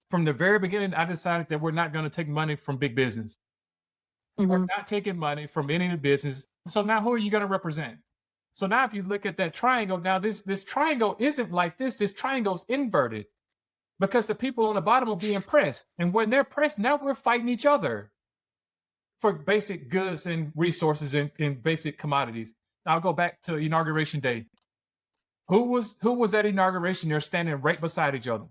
from the very beginning, I decided that we're not going to take money from big business. We're not taking money from any of the business. So now who are you going to represent? So now if you look at that triangle, now this triangle isn't like this. This triangle's inverted because the people on the bottom are being pressed. And when they're pressed, now we're fighting each other for basic goods and resources and basic commodities. I'll go back to Inauguration Day. Who was at inauguration? They're standing right beside each other,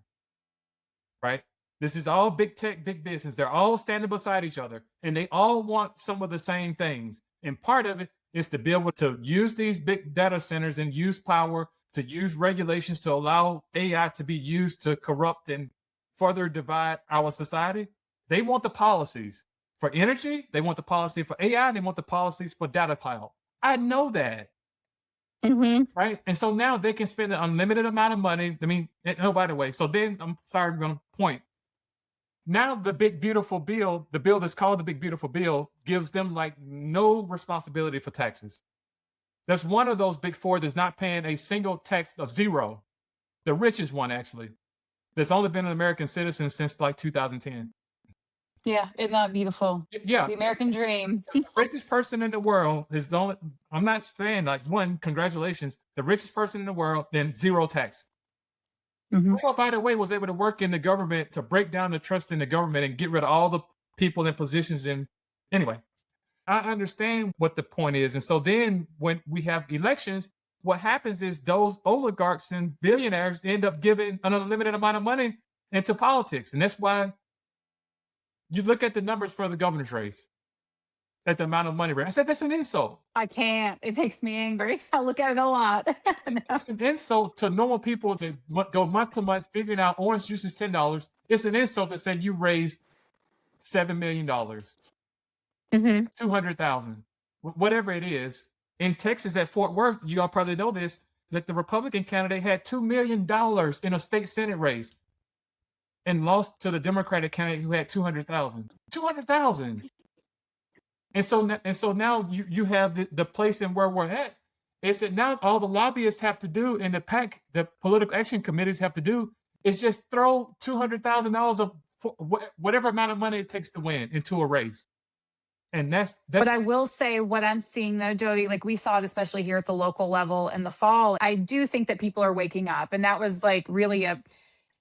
right? This is all big tech, big business. They're all standing beside each other, and they all want some of the same things. And part of it is to be able to use these big data centers and use power, to use regulations to allow AI to be used to corrupt and further divide our society. They want the policies for energy. They want the policy for AI. They want the policies for data cloud. I know that. Right. And so now they can spend an unlimited amount of money. I mean, oh, by the way, so then I'm sorry, I'm going to point. Now the big, beautiful bill, the bill that's called the big, beautiful bill, gives them like no responsibility for taxes. That's one of those big four that's not paying a single tax, a zero. The richest one, actually, that's only been an American citizen since like 2010. Yeah. Isn't that beautiful? Yeah. The American dream. The richest person in the world is the only, I'm not saying like one, congratulations, the richest person in the world, then zero tax. Who, by the way, was able to work in the government to break down the trust in the government and get rid of all the people in positions in. Anyway, I understand what the point is. And so then when we have elections, what happens is those oligarchs and billionaires end up giving an unlimited amount of money into politics. And that's why you look at the numbers for the governor's race, at the amount of money. I said, that's an insult. I can't. It makes me angry. I look at it a lot. It's an insult to normal people that go month to month figuring out orange juice is $10. It's an insult to say you raised $7 million, 200,000, whatever it is. In Texas at Fort Worth, you all probably know this, that the Republican candidate had $2 million in a state Senate race and lost to the Democratic candidate who had 200,000. 200,000. And so now you have the place in where we're at is that now all the lobbyists have to do and the political action committees have to do is just throw $200,000 of whatever amount of money it takes to win into a race. And that's But I will say what I'm seeing though, Jodie, like we saw it, especially here at the local level in the fall. I do think that people are waking up. And that was like really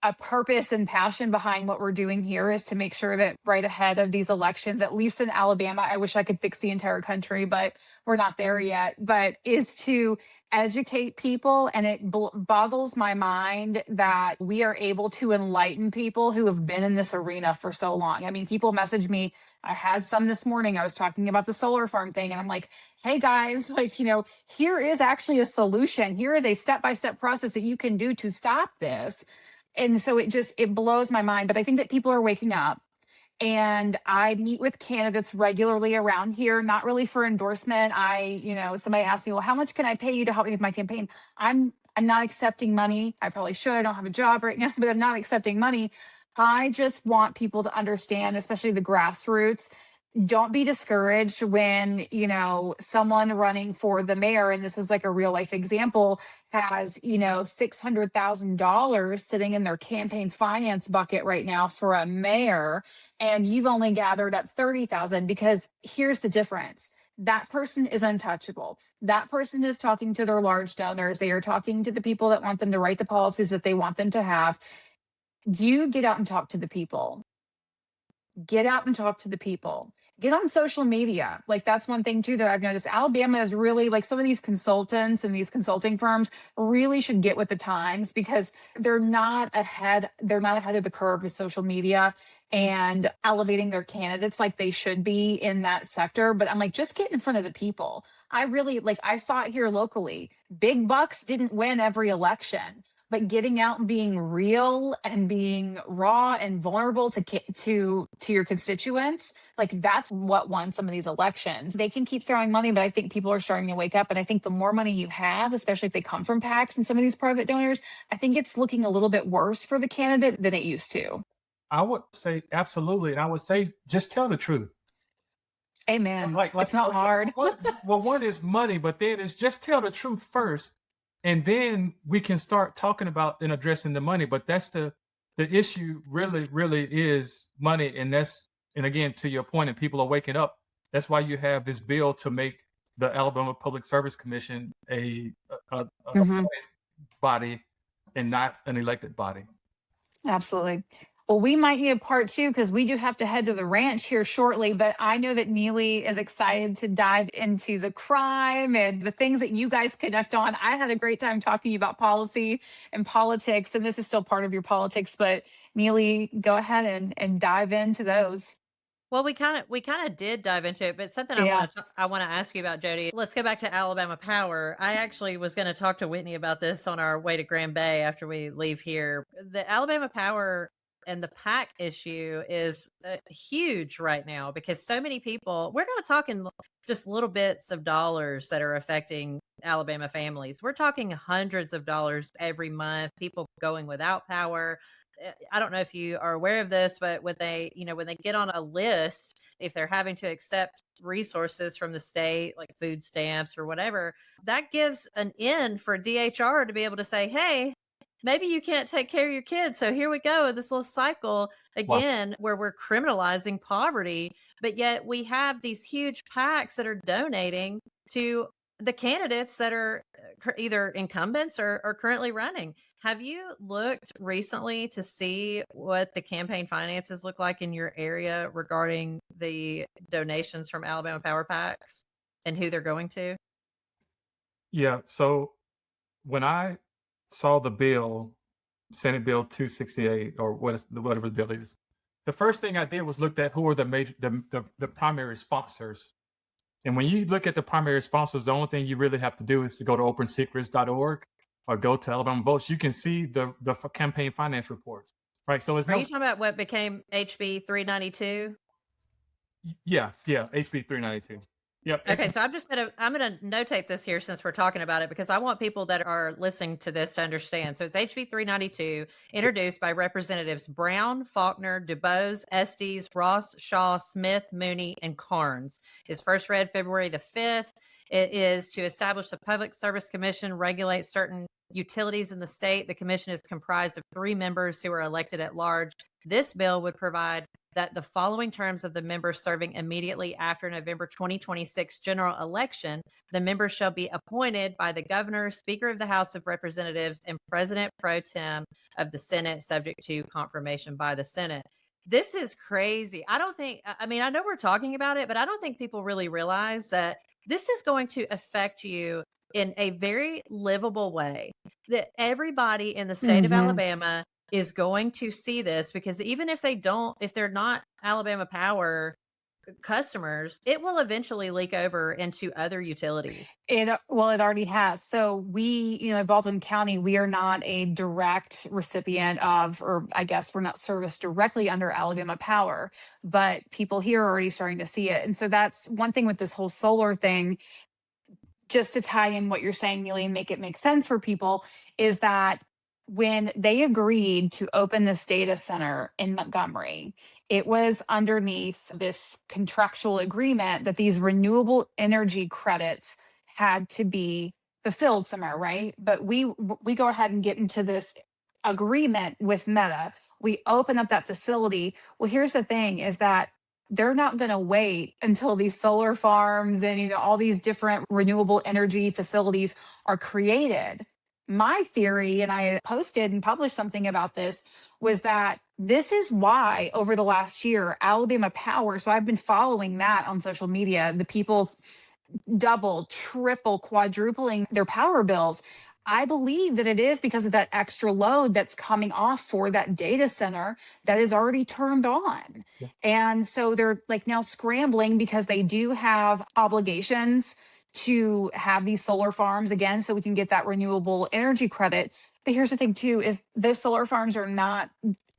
a purpose and passion behind what we're doing here is to make sure that right ahead of these elections, at least in Alabama, I wish I could fix the entire country, but we're not there yet, but is to educate people. And it boggles my mind that we are able to enlighten people who have been in this arena for so long. I mean, people message me. I had some this morning. I was talking about the solar farm thing, and I'm like, hey guys, like, here is actually a solution. Here is a step-by-step process that you can do to stop this. And so it blows my mind. But I think that people are waking up. And I meet with candidates regularly around here, not really for endorsement. Somebody asked me, well, how much can I pay you to help me with my campaign? I'm not accepting money. I probably should. I don't have a job right now, but I'm not accepting money. I just want people to understand, especially the grassroots. Don't be discouraged when, someone running for the mayor, and this is like a real life example, has, $600,000 sitting in their campaign finance bucket right now for a mayor, and you've only gathered up 30,000, because here's the difference. That person is untouchable. That person is talking to their large donors. They are talking to the people that want them to write the policies that they want them to have. You get out and talk to the people. Get out and talk to the people. Get on social media. Like, that's one thing too that I've noticed. Alabama is really, like, some of these consultants and these consulting firms really should get with the times, because they're not ahead of the curve with social media and elevating their candidates like they should be in that sector. But I'm like, just get in front of the people. I saw it here locally. Big bucks didn't win every election, but getting out and being real and being raw and vulnerable to your constituents, like, that's what won some of these elections. They can keep throwing money, but I think people are starting to wake up. And I think the more money you have, especially if they come from PACs and some of these private donors, I think it's looking a little bit worse for the candidate than it used to. I would say absolutely. And I would say just tell the truth. Amen. It's not hard. One is money, but then it's just tell the truth first. And then we can start talking about and addressing the money. But that's the issue really, really is money. And again, to your point, and people are waking up. That's why you have this bill to make the Alabama Public Service Commission a appointed body and not an elected body. Absolutely. Well, we might need a part two, because we do have to head to the ranch here shortly. But I know that Neeli is excited to dive into the crime and the things that you guys connect on. I had a great time talking about policy and politics, and this is still part of your politics. But Neeli, go ahead and dive into those. Well, we kind of did dive into it, but something I want to ask you about, Jodie. Let's go back to Alabama Power. I actually was going to talk to Whitney about this on our way to Grand Bay after we leave here. The Alabama Power and the PAC issue is huge right now, because so many people, we're not talking just little bits of dollars that are affecting Alabama families. We're talking hundreds of dollars every month, people going without power. I don't know if you are aware of this, but when they get on a list, if they're having to accept resources from the state, like food stamps or whatever, that gives an in for DHR to be able to say, hey, maybe you can't take care of your kids. So here we go, this little cycle again, where we're criminalizing poverty, but yet we have these huge PACs that are donating to the candidates that are either incumbents or currently running. Have you looked recently to see what the campaign finances look like in your area regarding the donations from Alabama Power PACs and who they're going to? Yeah. So when I saw the bill, Senate Bill 268, or whatever the bill is, the first thing I did was looked at who are the primary sponsors. And when you look at the primary sponsors, the only thing you really have to do is to go to opensecrets.org or go to Alabama Votes. You can see the campaign finance reports, right? So it's Are you talking about what became HB 392? Yeah, HB 392. Yep. Okay, so I'm gonna notate this here since we're talking about it, because I want people that are listening to this to understand. So it's HB 392, introduced by Representatives Brown, Faulkner, DuBose, Estes, Ross, Shaw, Smith, Mooney, and Carnes. It's first read February the 5th. It is to establish the Public Service Commission, regulate certain utilities in the state. The commission is comprised of 3 members who are elected at large. This bill would provide that the following terms of the members serving immediately after November 2026 general election, the members shall be appointed by the governor, Speaker of the House of Representatives, and President pro tem of the Senate, subject to confirmation by the Senate. This is crazy. I don't think, I mean, I know we're talking about it, but I don't think people really realize that this is going to affect you in a very livable way. That everybody in the state of Alabama is going to see this, because even if they're not Alabama Power customers, it will eventually leak over into other utilities. It already has. So we, in Baldwin County, we are not a direct recipient of, or I guess we're not serviced directly under Alabama Power, but people here are already starting to see it. And so that's one thing with this whole solar thing, just to tie in what you're saying, Neely, and make it make sense for people, is that when they agreed to open this data center in Montgomery, it was underneath this contractual agreement that these renewable energy credits had to be fulfilled somewhere, right? But we go ahead and get into this agreement with Meta. We open up that facility. Well, here's the thing, is that they're not going to wait until these solar farms and all these different renewable energy facilities are created. My theory, and I posted and published something about this, was that this is why over the last year, Alabama Power, so I've been following that on social media, the people double, triple, quadrupling their power bills. I believe that it is because of that extra load that's coming off for that data center that is already turned on. Yeah. And so they're like now scrambling because they do have obligations to have these solar farms again, so we can get that renewable energy credit. But here's the thing too, is those solar farms are not,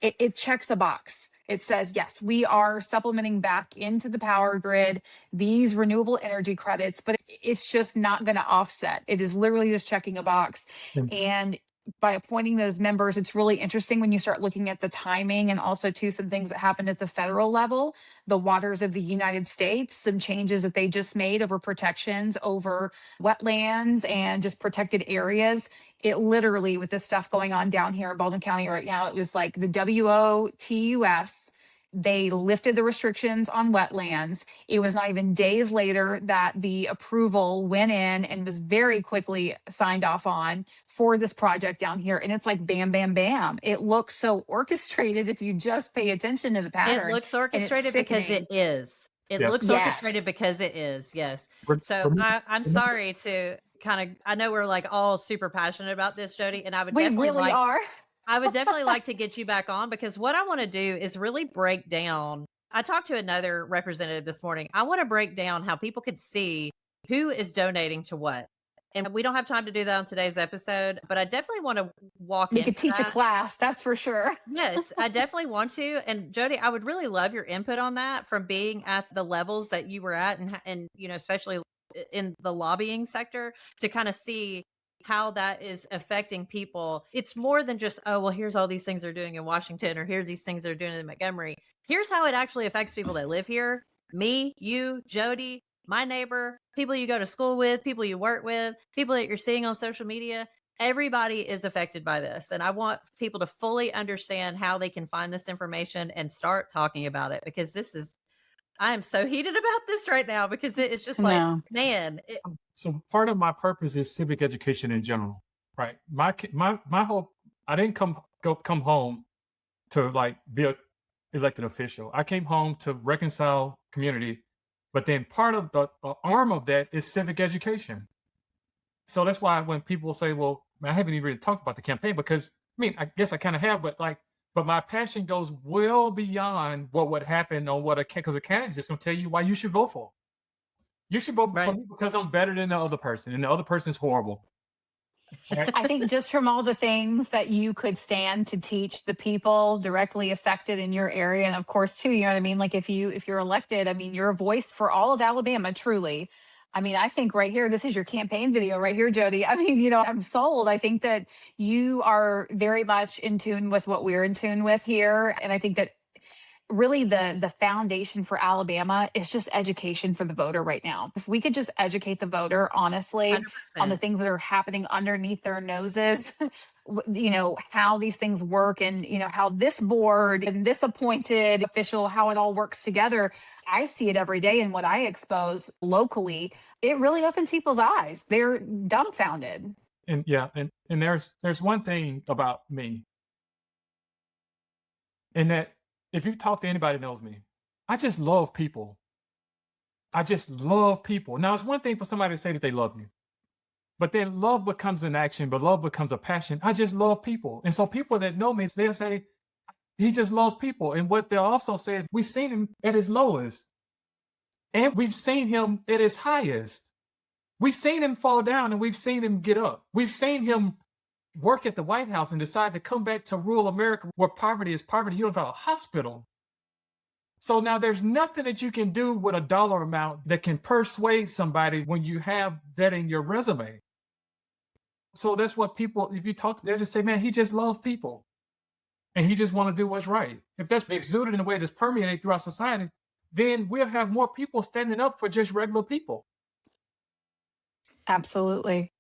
it checks a box. It says, yes, we are supplementing back into the power grid these renewable energy credits, but it's just not going to offset. It is literally just checking a box. And by appointing those members, it's really interesting when you start looking at the timing, and also too some things that happened at the federal level, the waters of the United States, some changes that they just made over protections over wetlands and just protected areas. It literally, with this stuff going on down here in Baldwin County right now, it was like the WOTUS. They lifted the restrictions on wetlands. It was not even days later that the approval went in and was very quickly signed off on for this project down here. And it's like bam, bam, bam. It looks so orchestrated if you just pay attention to the pattern. It looks orchestrated because it is. It looks orchestrated because it is. Yes. So I'm sorry to I know we're like all super passionate about this, Jody, and I would definitely I would definitely like to get you back on, because what I want to do is really break down. I talked to another representative this morning. I want to break down how people could see who is donating to what. And we don't have time to do that on today's episode, but I definitely want to walk in. We could teach a class, that's for sure. Yes, I definitely want to. And Jody, I would really love your input on that, from being at the levels that you were at, and especially in the lobbying sector, to kind of see how that is affecting people. It's more than just, oh, well, here's all these things they're doing in Washington, or here's these things they're doing in Montgomery. Here's how it actually affects people that live here. Me, you, Jody, my neighbor, people you go to school with, people you work with, people that you're seeing on social media. Everybody is affected by this. And I want people to fully understand how they can find this information and start talking about it, because I am so heated about this right now, because it's just like, man. So part of my purpose is civic education in general, right? My whole, I didn't come home to like be a elected official. I came home to reconcile community, but then part of the arm of that is civic education. So that's why when people say, well, I haven't even really talked about the campaign, because I guess I kind of have, but my passion goes well beyond what would happen on because a candidate is just going to tell you why you should vote for. You should vote for me because I'm better than the other person, and the other person's horrible. Right? I think just from all the things that you could stand to teach the people directly affected in your area, and of course too, you know what I mean? Like if you're elected, you're a voice for all of Alabama, truly. I think right here, this is your campaign video right here, Jody. I'm sold. I think that you are very much in tune with what we're in tune with here. And I think that really the foundation for Alabama is just education for the voter right now. If we could just educate the voter honestly on the 100%. things that are happening underneath their noses, how these things work, and how this board and this appointed official, how it all works together. I see it every day in what I expose locally. It really opens people's eyes. They're dumbfounded. And yeah, and there's one thing about me, and that if you talk to anybody that knows me, I just love people. I just love people. Now, it's one thing for somebody to say that they love you, but then love becomes an action, but love becomes a passion. I just love people. And so people that know me, they'll say, he just loves people. And what they'll also say, we've seen him at his lowest, and we've seen him at his highest. We've seen him fall down and we've seen him get up. We've seen him work at the White House and decide to come back to rural America where poverty is poverty. You don't have a hospital. So now there's nothing that you can do with a dollar amount that can persuade somebody when you have that in your resume. So that's what people, if you talk to, they'll just say, man, he just loves people. And he just want to do what's right. If that's exuded in a way that's permeated throughout society, then we'll have more people standing up for just regular people. Absolutely.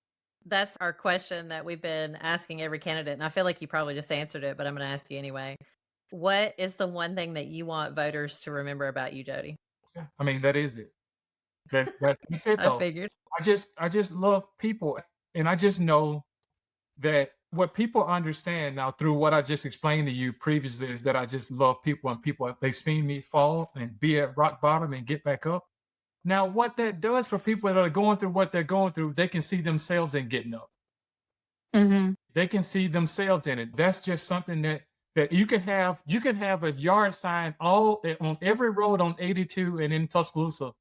That's our question that we've been asking every candidate. And I feel like you probably just answered it, but I'm going to ask you anyway. What is the one thing that you want voters to remember about you, Jodie? Yeah, I mean, that is it. That's it, I though. figured. I just love people. And I just know that what people understand now through what I just explained to you previously is that I just love people, and people, they've seen me fall and be at rock bottom and get back up. Now, what that does for people that are going through what they're going through, they can see themselves in getting up. Mm-hmm. They can see themselves in it. That's just something that you can have. You can have a yard sign all on every road on 82 and in Tuscaloosa,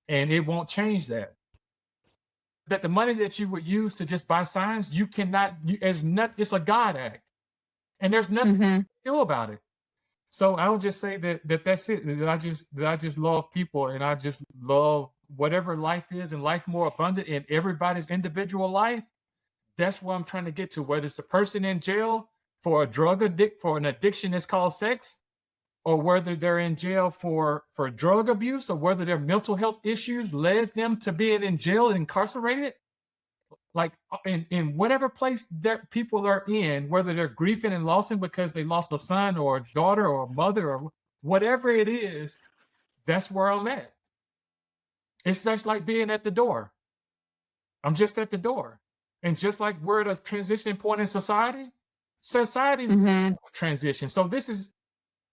and it won't change that. That the money that you would use to just buy signs, you cannot. It's a God act, and there's nothing Mm-hmm. you can do about it. So I would just say that's it. That I just love people, and I just love whatever life is, and life more abundant in everybody's individual life. That's what I'm trying to get to. Whether it's a person in jail for an addiction that's called sex, or whether they're in jail for drug abuse, or whether their mental health issues led them to being in jail and incarcerated. Like in whatever place that people are in, whether they're grieving and losing because they lost a son or a daughter or a mother or whatever it is, that's where I'm at. It's just like being at the door. I'm just at the door. And just like we're at a transition point in society's Mm-hmm. transition. So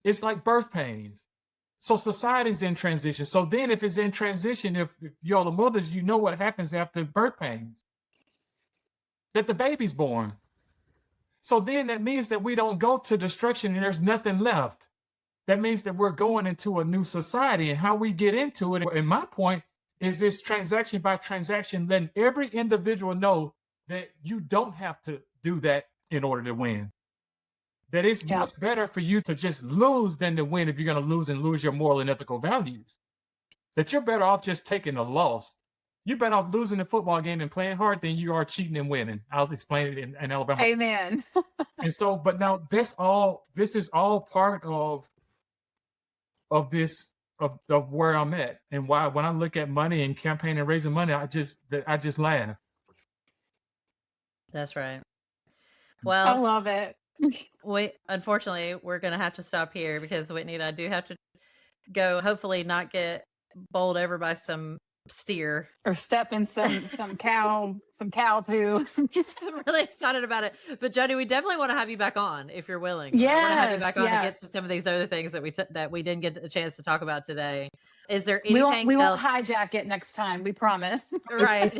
it's like birth pains. So society's in transition. So then if it's in transition, if y'all the mothers, you know what happens after birth pains. That the baby's born. So then that means that we don't go to destruction and there's nothing left. That means that we're going into a new society, and how we get into it. And my point is this transaction by transaction, letting every individual know that you don't have to do that in order to win. That it's much better for you to just lose than to win if you're going to lose and lose your moral and ethical values. That you're better off just taking a loss. You're better off losing the football game and playing hard than you are cheating and winning. I'll explain it in Alabama. Amen. And so, but now this is all part of where I'm at, and why when I look at money and campaign and raising money, I just laugh. That's right. I Well, love it. unfortunately, we're going to have to stop here because Whitney and I do have to go, hopefully not get bowled over by some steer. Or step in some cow poo. I'm really excited about it. But Jodie, we definitely want to have you back on if you're willing. I want to have you back on to get to some of these other things that we didn't get a chance to talk about today. Is there anything we won't else? hijack it next time, we promise. Right.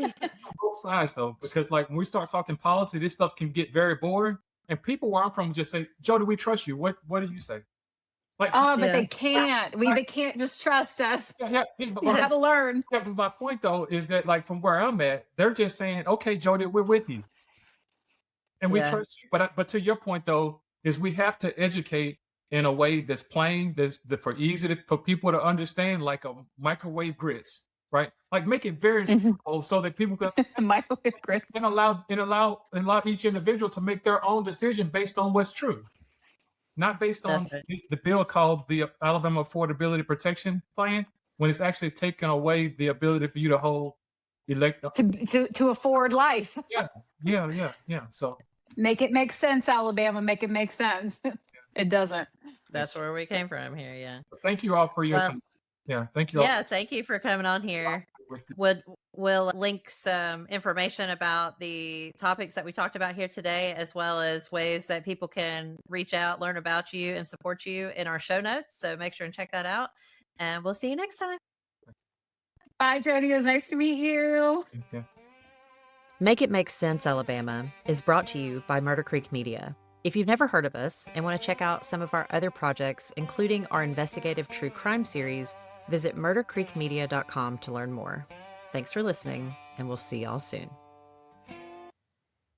Both sides though, because like when we start talking policy, this stuff can get very boring, and people where I'm from just say, "Jodie, we trust you." What do you say? Like, But Yeah. they can't. They can't just trust us. but You got to learn. but my point though is that like from where I'm at, they're just saying, "Okay, Jodie, we're with you, and we Yeah. trust you." But to your point though, is we have to educate in a way that's plain, for people to understand, like a microwave grits, right? Like make it very simple so that people can Microwave grits. and allow each individual to make their own decision based on what's true. not based on That's right. the bill called the Alabama Affordability Protection Plan, when it's actually taking away the ability for you to hold elect. To afford life. Yeah. So Make it make sense, Alabama. Make it make sense. It doesn't. That's where we came from here. Yeah. thank you all for your. Well, Thank you all. yeah. Thank you for coming on here. We'll link some information about the topics that we talked about here today, as well as ways that people can reach out, learn about you, and support you in our show notes. So make sure and check that out. And we'll see you next time. Bye, Jodie. It was nice to meet you. Yeah. Make It Make Sense, Alabama is brought to you by Murder Creek Media. If you've never heard of us and want to check out some of our other projects, including our investigative true crime series, visit murdercreekmedia.com to learn more. Thanks for listening, and we'll see y'all soon.